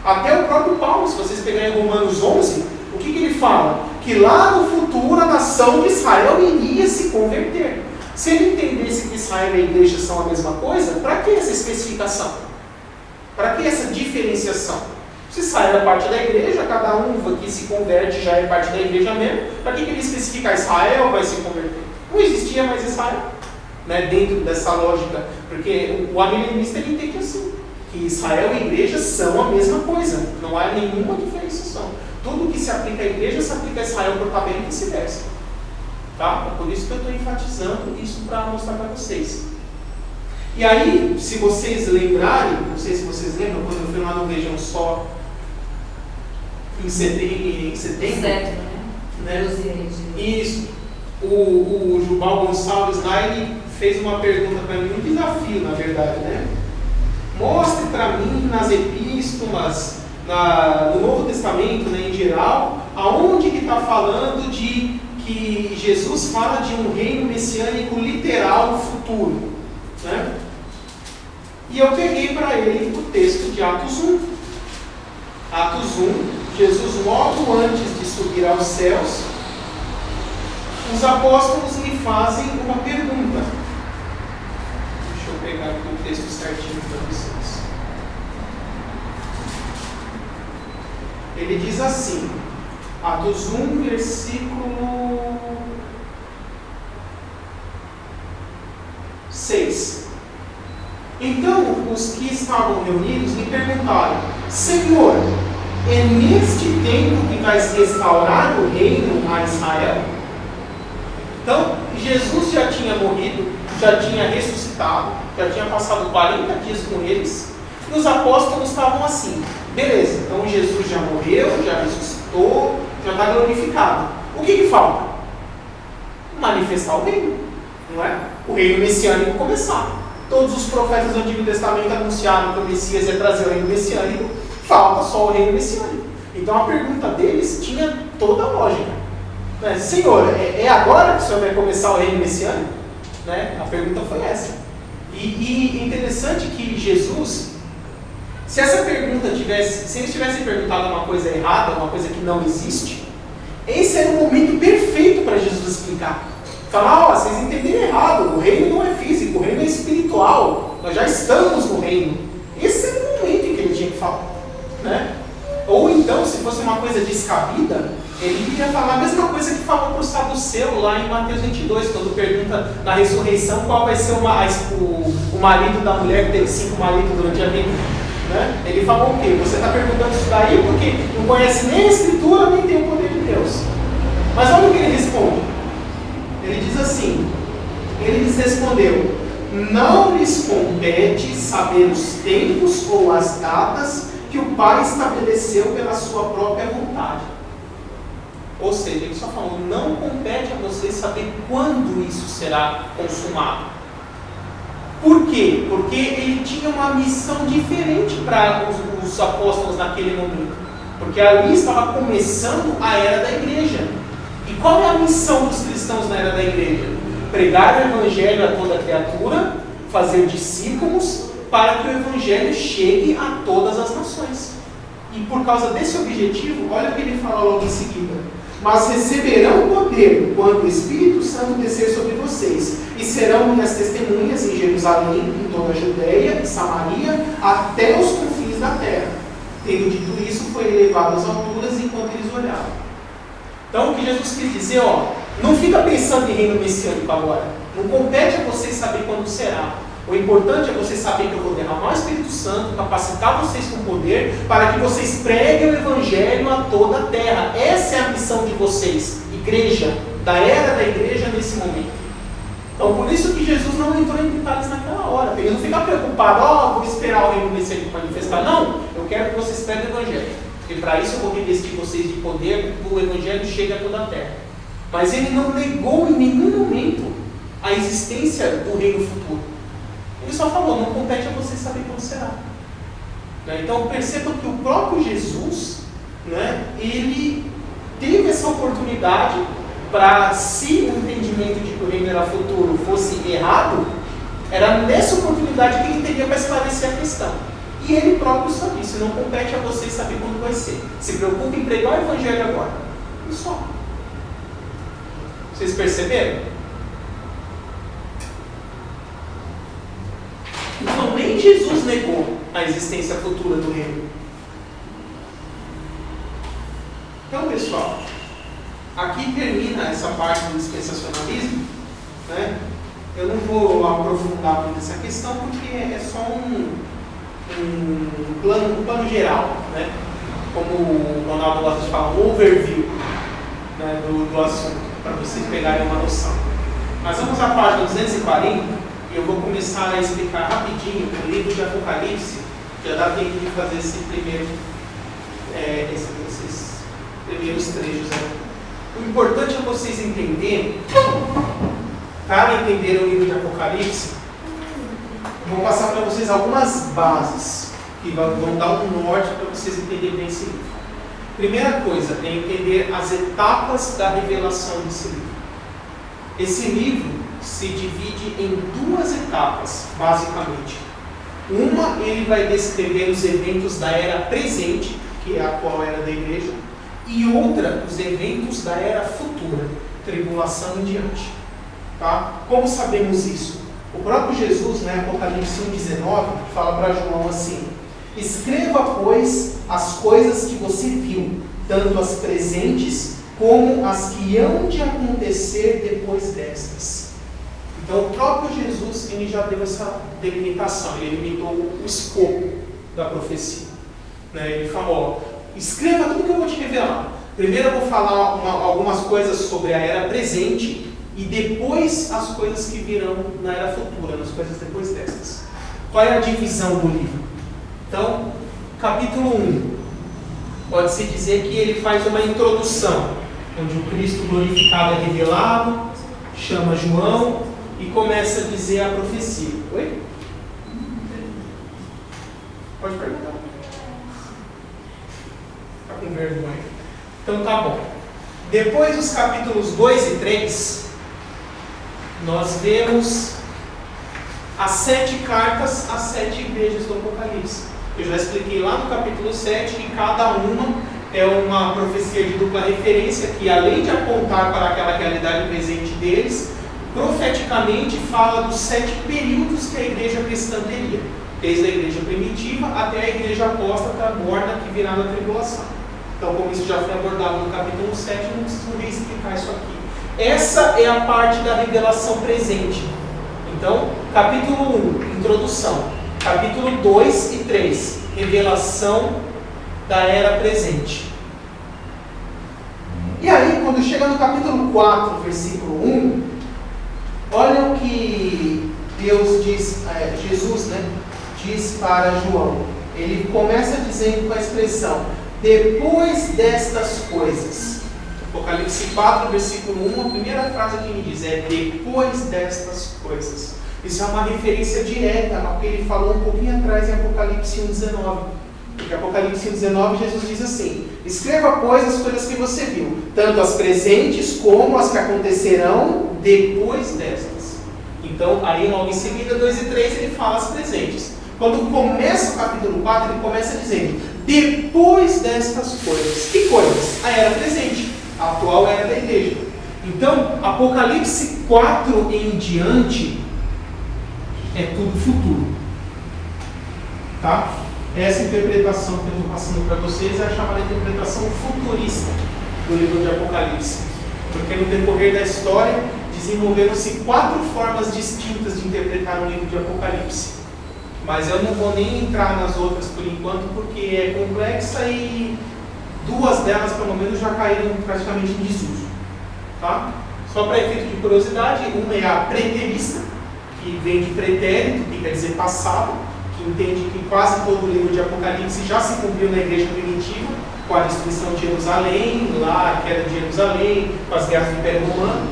Até o próprio Paulo, se vocês pegarem Romanos 11, o que ele fala? Que lá no futuro a nação de Israel iria se converter. Se ele entendesse que Israel e a igreja são a mesma coisa, para que essa especificação? Para que essa diferenciação? Se Israel é parte da igreja, cada uva que se converte já é parte da igreja mesmo, para que ele especificar Israel vai se converter? Não existia mais Israel, né, dentro dessa lógica, porque o amilenista ele entende assim, que Israel e a igreja são a mesma coisa, não há nenhuma diferenciação. Tudo que se aplica à igreja se aplica a Israel por tabela e vice-versa. Tá? É por isso que eu estou enfatizando isso para mostrar para vocês. E aí, se vocês lembrarem, não sei se vocês lembram, quando eu fui lá no Vejam Só, em setembro, né? Isso. O Jubal Gonçalves lá, ele fez uma pergunta para mim, um desafio, na verdade, né? Mostre para mim nas epístolas, no Novo Testamento, né, em geral, aonde que está falando de que Jesus fala de um reino messiânico literal futuro, né? E eu peguei para ele o texto de Atos 1. Atos 1, Jesus logo antes de subir aos céus, os apóstolos lhe fazem uma pergunta. Deixa eu pegar aqui o texto certinho para vocês. Ele diz assim, Atos 1, versículo 6. Então os que estavam reunidos lhe perguntaram: Senhor, é neste tempo que vais restaurar o reino a Israel? Então, Jesus já tinha morrido, já tinha ressuscitado, já tinha passado 40 dias com eles, e os apóstolos estavam assim: beleza, então Jesus já morreu, já ressuscitou, já está glorificado. O que falta? Manifestar o reino, não é? O reino messiânico começar. Todos os profetas do Antigo Testamento anunciaram que o Messias ia trazer o reino messiânico, falta só o reino messiânico. Então a pergunta deles tinha toda a lógica. Né? Senhor, é agora que o Senhor vai começar o reino messiânico? Né? A pergunta foi essa. E é interessante que Jesus, se essa pergunta tivesse, se eles tivessem perguntado uma coisa errada, uma coisa que não existe, esse era o momento perfeito para Jesus explicar. Falar, vocês entenderam errado, o reino não é físico, o reino é espiritual, nós já estamos no reino. Esse era o momento em que ele tinha que falar. Né? Ou então, se fosse uma coisa descabida, ele iria falar a mesma coisa que falou para o saduceu lá em Mateus 22, quando pergunta na ressurreição qual vai ser o marido da mulher que teve 5 maridos durante a vida. Né? Ele falou o quê? Você está perguntando isso daí porque não conhece nem a Escritura, nem tem o poder de Deus. Mas olha o que ele responde. Ele diz assim, ele lhes respondeu: não lhes compete saber os tempos ou as datas que o Pai estabeleceu pela sua própria vontade. Ou seja, ele só falou, não compete a vocês saber quando isso será consumado. Por quê? Porque ele tinha uma missão diferente para os apóstolos naquele momento. Porque ali estava começando a era da igreja. E qual é a missão dos cristãos na era da igreja? Pregar o evangelho a toda criatura, fazer discípulos, para que o evangelho chegue a todas as nações. E por causa desse objetivo, olha o que ele fala logo em seguida. Mas receberão poder quando o Espírito Santo descer sobre vocês, e serão minhas testemunhas em Jerusalém, em toda a Judeia e Samaria, até os confins da terra. Tendo dito isso, foi elevado às alturas enquanto eles olhavam. Então o que Jesus quis dizer, não fica pensando em reino messiânico agora. Não compete a vocês saber quando será. O importante é vocês saberem que eu vou derramar o Espírito Santo, capacitar vocês com poder, para que vocês preguem o Evangelho a toda a terra. Essa é a missão de vocês, igreja, da era da igreja nesse momento. Então por isso que Jesus não entrou em detalhes naquela hora. Ele não fica preocupado, vou esperar o reino messiânico manifestar. Não, eu quero que vocês preguem o Evangelho. Porque para isso eu vou revestir vocês de poder, o Evangelho chega a toda a terra. Mas ele não negou em nenhum momento a existência do reino futuro. Ele só falou, não compete a vocês saber quando será. Então percebam que o próprio Jesus, ele teve essa oportunidade para, se o entendimento de que o reino era futuro fosse errado, era nessa oportunidade que ele teria para esclarecer a questão. E ele próprio só disse, não compete a vocês saber quando vai ser. Se preocupe em pregar o Evangelho agora. E só. Vocês perceberam? Então nem Jesus negou a existência futura do reino. Então, pessoal, aqui termina essa parte do dispensacionalismo. Eu não vou aprofundar muito nessa questão porque é só um plano geral, como o Ronaldo gosta de falar, um overview do assunto, para vocês pegarem uma noção. Mas vamos à página 240 e eu vou começar a explicar rapidinho o livro de Apocalipse. Já dá tempo de fazer esses primeiros trechos aí. O importante é vocês entenderem, para entender o livro de Apocalipse, vou passar para vocês algumas bases que vão dar um norte para vocês entenderem bem esse livro. Primeira coisa é entender as etapas da revelação desse livro. Esse livro se divide em 2 etapas, basicamente. Uma, ele vai descrever os eventos da era presente, que é a atual era da igreja, e outra, os eventos da era futura, tribulação em diante. Tá? Como sabemos isso? O próprio Jesus, né, Apocalipse 1,19, fala para João assim: escreva, pois, as coisas que você viu, tanto as presentes como as que hão de acontecer depois destas. Então, o próprio Jesus, ele já deu essa delimitação, ele limitou o escopo da profecia. Né? Ele falou: ó, escreva tudo que eu vou te revelar. Primeiro eu vou falar algumas coisas sobre a era presente e depois as coisas que virão na era futura, nas coisas depois destas. Qual é a divisão do livro? Então, capítulo 1, pode-se dizer que ele faz uma introdução, onde o Cristo glorificado é revelado, chama João e começa a dizer a profecia. Oi? Pode perguntar. Está com vergonha. Então tá bom. Depois dos capítulos 2 e 3, nós vemos as 7 cartas às 7 igrejas do Apocalipse. Eu já expliquei lá no capítulo 7 que cada uma é uma profecia de dupla referência, que além de apontar para aquela realidade presente deles, profeticamente fala dos 7 períodos que a igreja cristã teria, desde a igreja primitiva até a igreja apóstata morna que virá na tribulação. Então, como isso já foi abordado no capítulo 7, não preciso reexplicar isso aqui. Essa é a parte da revelação presente. Então, capítulo 1, introdução. Capítulo 2 e 3, revelação da era presente. E aí, quando chega no capítulo 4, versículo 1, olha o que Deus diz, Jesus, né, diz para João. Ele começa dizendo com a expressão: depois destas coisas. Apocalipse 4, versículo 1, a primeira frase que ele diz é: depois destas coisas. Isso é uma referência direta ao que ele falou um pouquinho atrás em Apocalipse 1,19. Porque Apocalipse 1,19, Jesus diz assim: escreva, pois, as coisas que você viu, tanto as presentes como as que acontecerão depois destas. Então, aí logo em seguida, 2 e 3, ele fala as presentes. Quando começa o capítulo 4, ele começa dizendo: depois destas coisas. Que coisas? A era presente, a atual era da igreja. Então, Apocalipse 4 em diante é tudo futuro. Tá? Essa interpretação que eu estou passando para vocês é a chamada interpretação futurista do livro de Apocalipse. Porque no decorrer da história, desenvolveram-se 4 formas distintas de interpretar o livro de Apocalipse. Mas eu não vou nem entrar nas outras por enquanto, porque é complexa e 2 delas, pelo menos, já caíram praticamente em desuso. Tá? Só para efeito de curiosidade, uma é a preterista, que vem de pretérito, que quer dizer passado, que entende que quase todo o livro de Apocalipse já se cumpriu na igreja primitiva, com a destruição de Jerusalém, lá a queda de Jerusalém, com as guerras do Império Romano.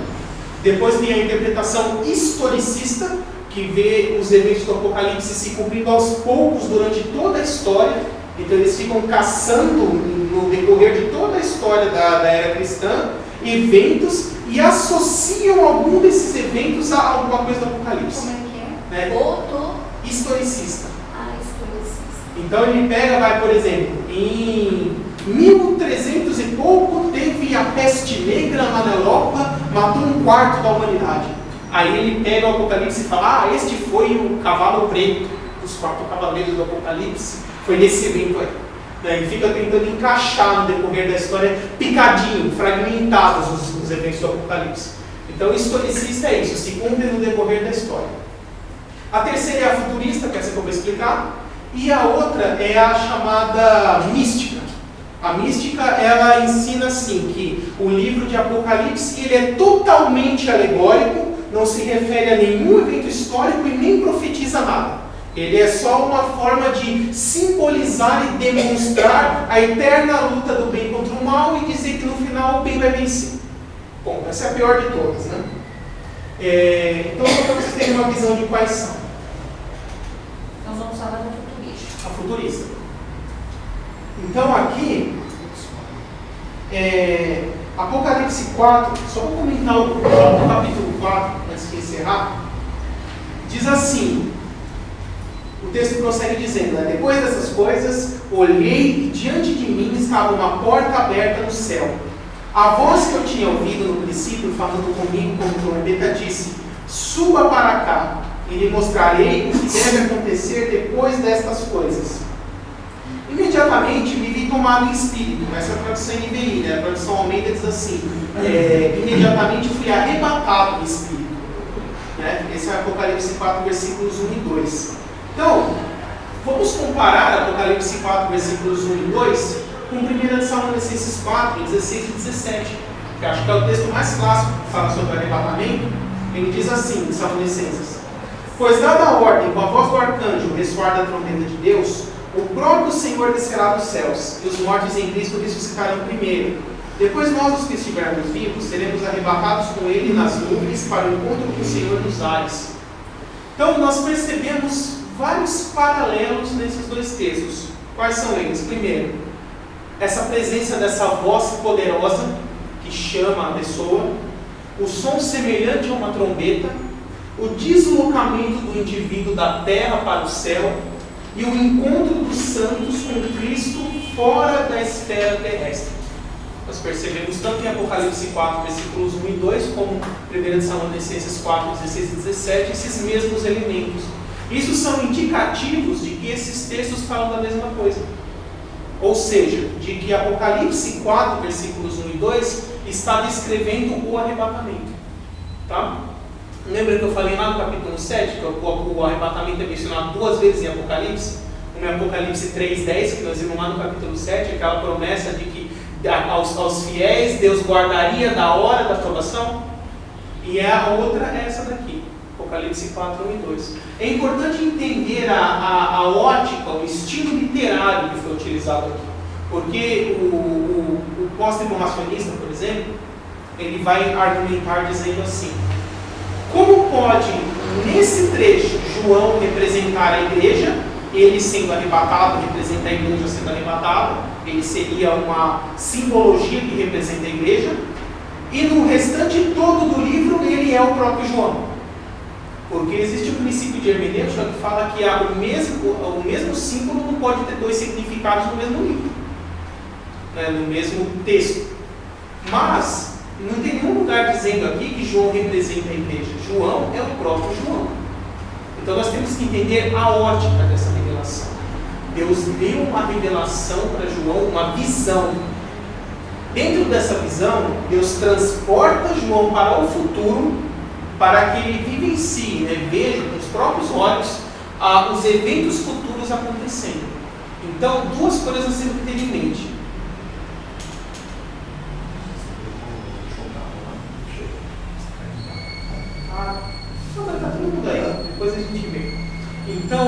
Depois tem a interpretação historicista, que vê os eventos do Apocalipse se cumprindo aos poucos durante toda a história. Então eles ficam caçando, no decorrer de toda a história da era cristã, eventos e associam algum desses eventos a alguma coisa do Apocalipse. Como é que é? Né? Historicista. Historicista. Então ele pega, vai, por exemplo, em 1300 e pouco teve a peste negra na Europa, matou 1/4 da humanidade. Aí ele pega o Apocalipse e fala: este foi o cavalo preto dos 4 cavaleiros do Apocalipse, foi nesse evento aí. Ele fica tentando encaixar no decorrer da história, picadinho, fragmentados os eventos do Apocalipse. Então, historicista é isso, se cumpre no decorrer da história. A terceira é a futurista, que é essa que eu vou explicar, e a outra é a chamada mística. A mística, ela ensina assim, que o livro de Apocalipse ele é totalmente alegórico, não se refere a nenhum evento histórico e nem profetiza nada. Ele é só uma forma de simbolizar e demonstrar a eterna luta do bem contra o mal e dizer que no final o bem vai vencer. Bom, essa é a pior de todas, né? Então, só para vocês terem uma visão de quais são. Nós vamos falar da futurista. A futurista. Então, aqui, Apocalipse 4, só vou comentar o capítulo 4, antes de encerrar, diz assim. O texto prossegue dizendo, né? Depois dessas coisas, olhei e diante de mim estava uma porta aberta no céu. A voz que eu tinha ouvido no princípio, falando comigo como trombeta, disse: suba para cá, e lhe mostrarei o que deve acontecer depois destas coisas. Imediatamente me vi tomado em espírito. Essa é a tradução NVI, né? A tradução Almeida diz assim: imediatamente fui arrebatado do espírito. Né? Esse é Apocalipse 4, versículos 1 e 2. Então, vamos comparar Apocalipse 4, versículos 1 e 2 com 1 Tessalonicenses 4, 16 e 17, que acho que é o texto mais clássico que fala sobre arrebatamento. Ele diz assim, Tessalonicenses: pois dada a ordem, com a voz do arcanjo, ressoar da trombeta de Deus, o próprio Senhor descerá dos céus, e os mortos em Cristo ressuscitarão primeiro. Depois nós, os que estivermos vivos, seremos arrebatados com Ele nas nuvens para o encontro com o Senhor nos ares. Então, nós percebemos vários paralelos nesses dois textos. Quais são eles? Primeiro, essa presença dessa voz poderosa que chama a pessoa, o som semelhante a uma trombeta, o deslocamento do indivíduo da terra para o céu e o encontro dos santos com Cristo fora da esfera terrestre. Nós percebemos tanto em Apocalipse 4, versículos 1 e 2, como 1 Tessalonicenses 4, 16 e 17, esses mesmos elementos. Isso são indicativos de que esses textos falam da mesma coisa. Ou seja, de que Apocalipse 4, versículos 1 e 2 está descrevendo o arrebatamento. Tá? Lembra que eu falei lá no capítulo 7, que o arrebatamento é mencionado 2 vezes em Apocalipse? Uma em Apocalipse 3:10, que nós vimos lá no capítulo 7, aquela promessa de que aos fiéis Deus guardaria da hora da provação. E a outra é essa daqui, Apocalipse 4, 1 e 2. É importante entender a ótica, o estilo literário que foi utilizado aqui. Porque o pós-tribulacionista, por exemplo, ele vai argumentar dizendo assim: como pode, nesse trecho, João representar a igreja, ele sendo arrebatado, representa a igreja sendo arrebatada, ele seria uma simbologia que representa a igreja, e no restante todo do livro ele é o próprio João. Porque existe um princípio de hermenêutica que fala que o mesmo símbolo não pode ter dois significados no mesmo livro, né, no mesmo texto. Mas não tem nenhum lugar dizendo aqui que João representa a igreja. João é o próprio João. Então nós temos que entender a ótica dessa revelação. Deus deu uma revelação para João, uma visão. Dentro dessa visão, Deus transporta João para o futuro, para que ele vivencie, né, veja com os próprios olhos os eventos futuros acontecendo. Então, duas coisas a sempre ter em mente. Está todo mundo aí, depois a gente vê. Então,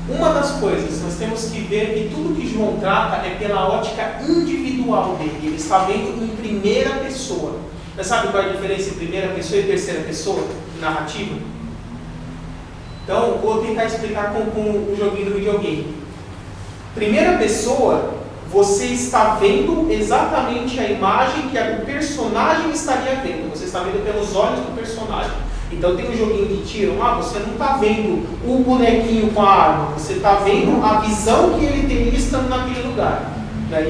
uma das coisas, nós temos que ver que tudo que João trata é pela ótica individual dele. Ele está vendo em primeira pessoa. Você sabe qual é a diferença entre primeira pessoa e terceira pessoa narrativa? Então, vou tentar explicar com o joguinho do videogame. Primeira pessoa, você está vendo exatamente a imagem que o personagem estaria vendo. Você está vendo pelos olhos do personagem. Então tem um joguinho de tiro lá, você não está vendo o bonequinho com a arma, você está vendo a visão que ele teria estando naquele lugar.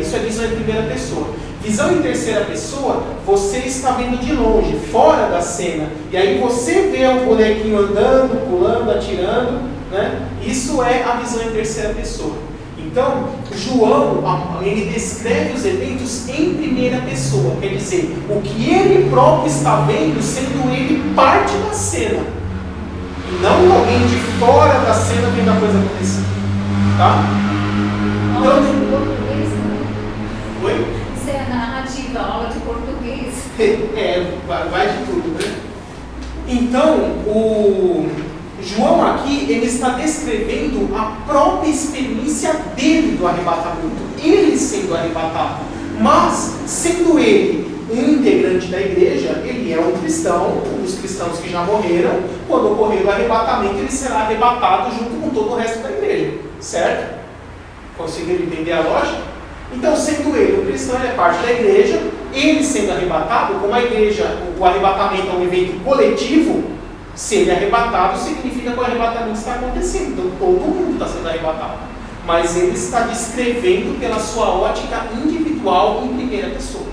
Isso é visão em primeira pessoa. Visão em terceira pessoa, você está vendo de longe, fora da cena. E aí você vê o bonequinho andando, pulando, atirando, né? Isso é a visão em terceira pessoa. Então, João, ele descreve os eventos em primeira pessoa, quer dizer, o que ele próprio está vendo, sendo ele parte da cena, e não alguém de fora da cena vendo a coisa acontecer. Tá? Então, aula de português também. Oi? Isso é narrativa, aula de português. Vai de tudo, né? Então, o João aqui, ele está descrevendo a própria experiência dele do arrebatamento, ele sendo arrebatado, mas sendo ele um integrante da igreja, ele é um cristão, um dos cristãos que já morreram. Quando ocorrer o arrebatamento, ele será arrebatado junto com todo o resto da igreja, certo? Conseguiram entender a lógica? Então, sendo ele um cristão, ele é parte da igreja, ele sendo arrebatado, como a igreja, o arrebatamento é um evento coletivo, se ele é arrebatado, significa que o arrebatamento está acontecendo. Então todo mundo está sendo arrebatado. mas ele está descrevendo pela sua ótica individual em primeira pessoa.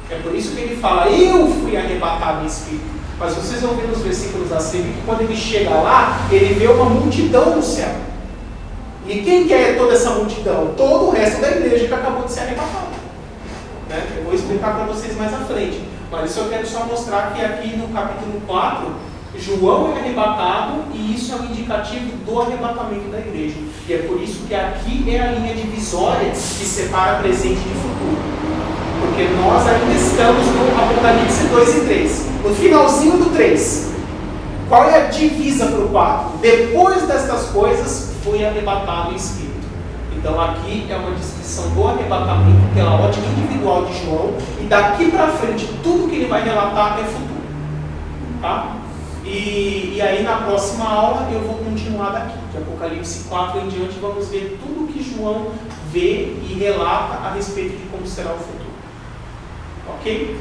É por isso que ele fala, eu fui arrebatado em espírito. Mas vocês vão ver nos versículos a seguir que quando ele chega lá, ele vê uma multidão no céu. E quem que é toda essa multidão? Todo o resto da igreja que acabou de ser arrebatado. Né? Eu vou explicar para vocês mais à frente. Mas isso eu quero só mostrar que aqui no capítulo 4, João é arrebatado e isso é um indicativo do arrebatamento da igreja. E é por isso que aqui é a linha divisória que separa presente de futuro. Porque nós ainda estamos no Apocalipse 2 e 3. No finalzinho do 3. Qual é a divisa para o 4? Depois destas coisas, fui arrebatado em espírito. Então aqui é uma descrição do arrebatamento pela ótica individual de João. E daqui para frente, tudo que ele vai relatar é futuro. Tá? E aí na próxima aula eu vou continuar daqui. De Apocalipse 4 em diante, vamos ver tudo que João vê e relata a respeito de como será o futuro. Ok?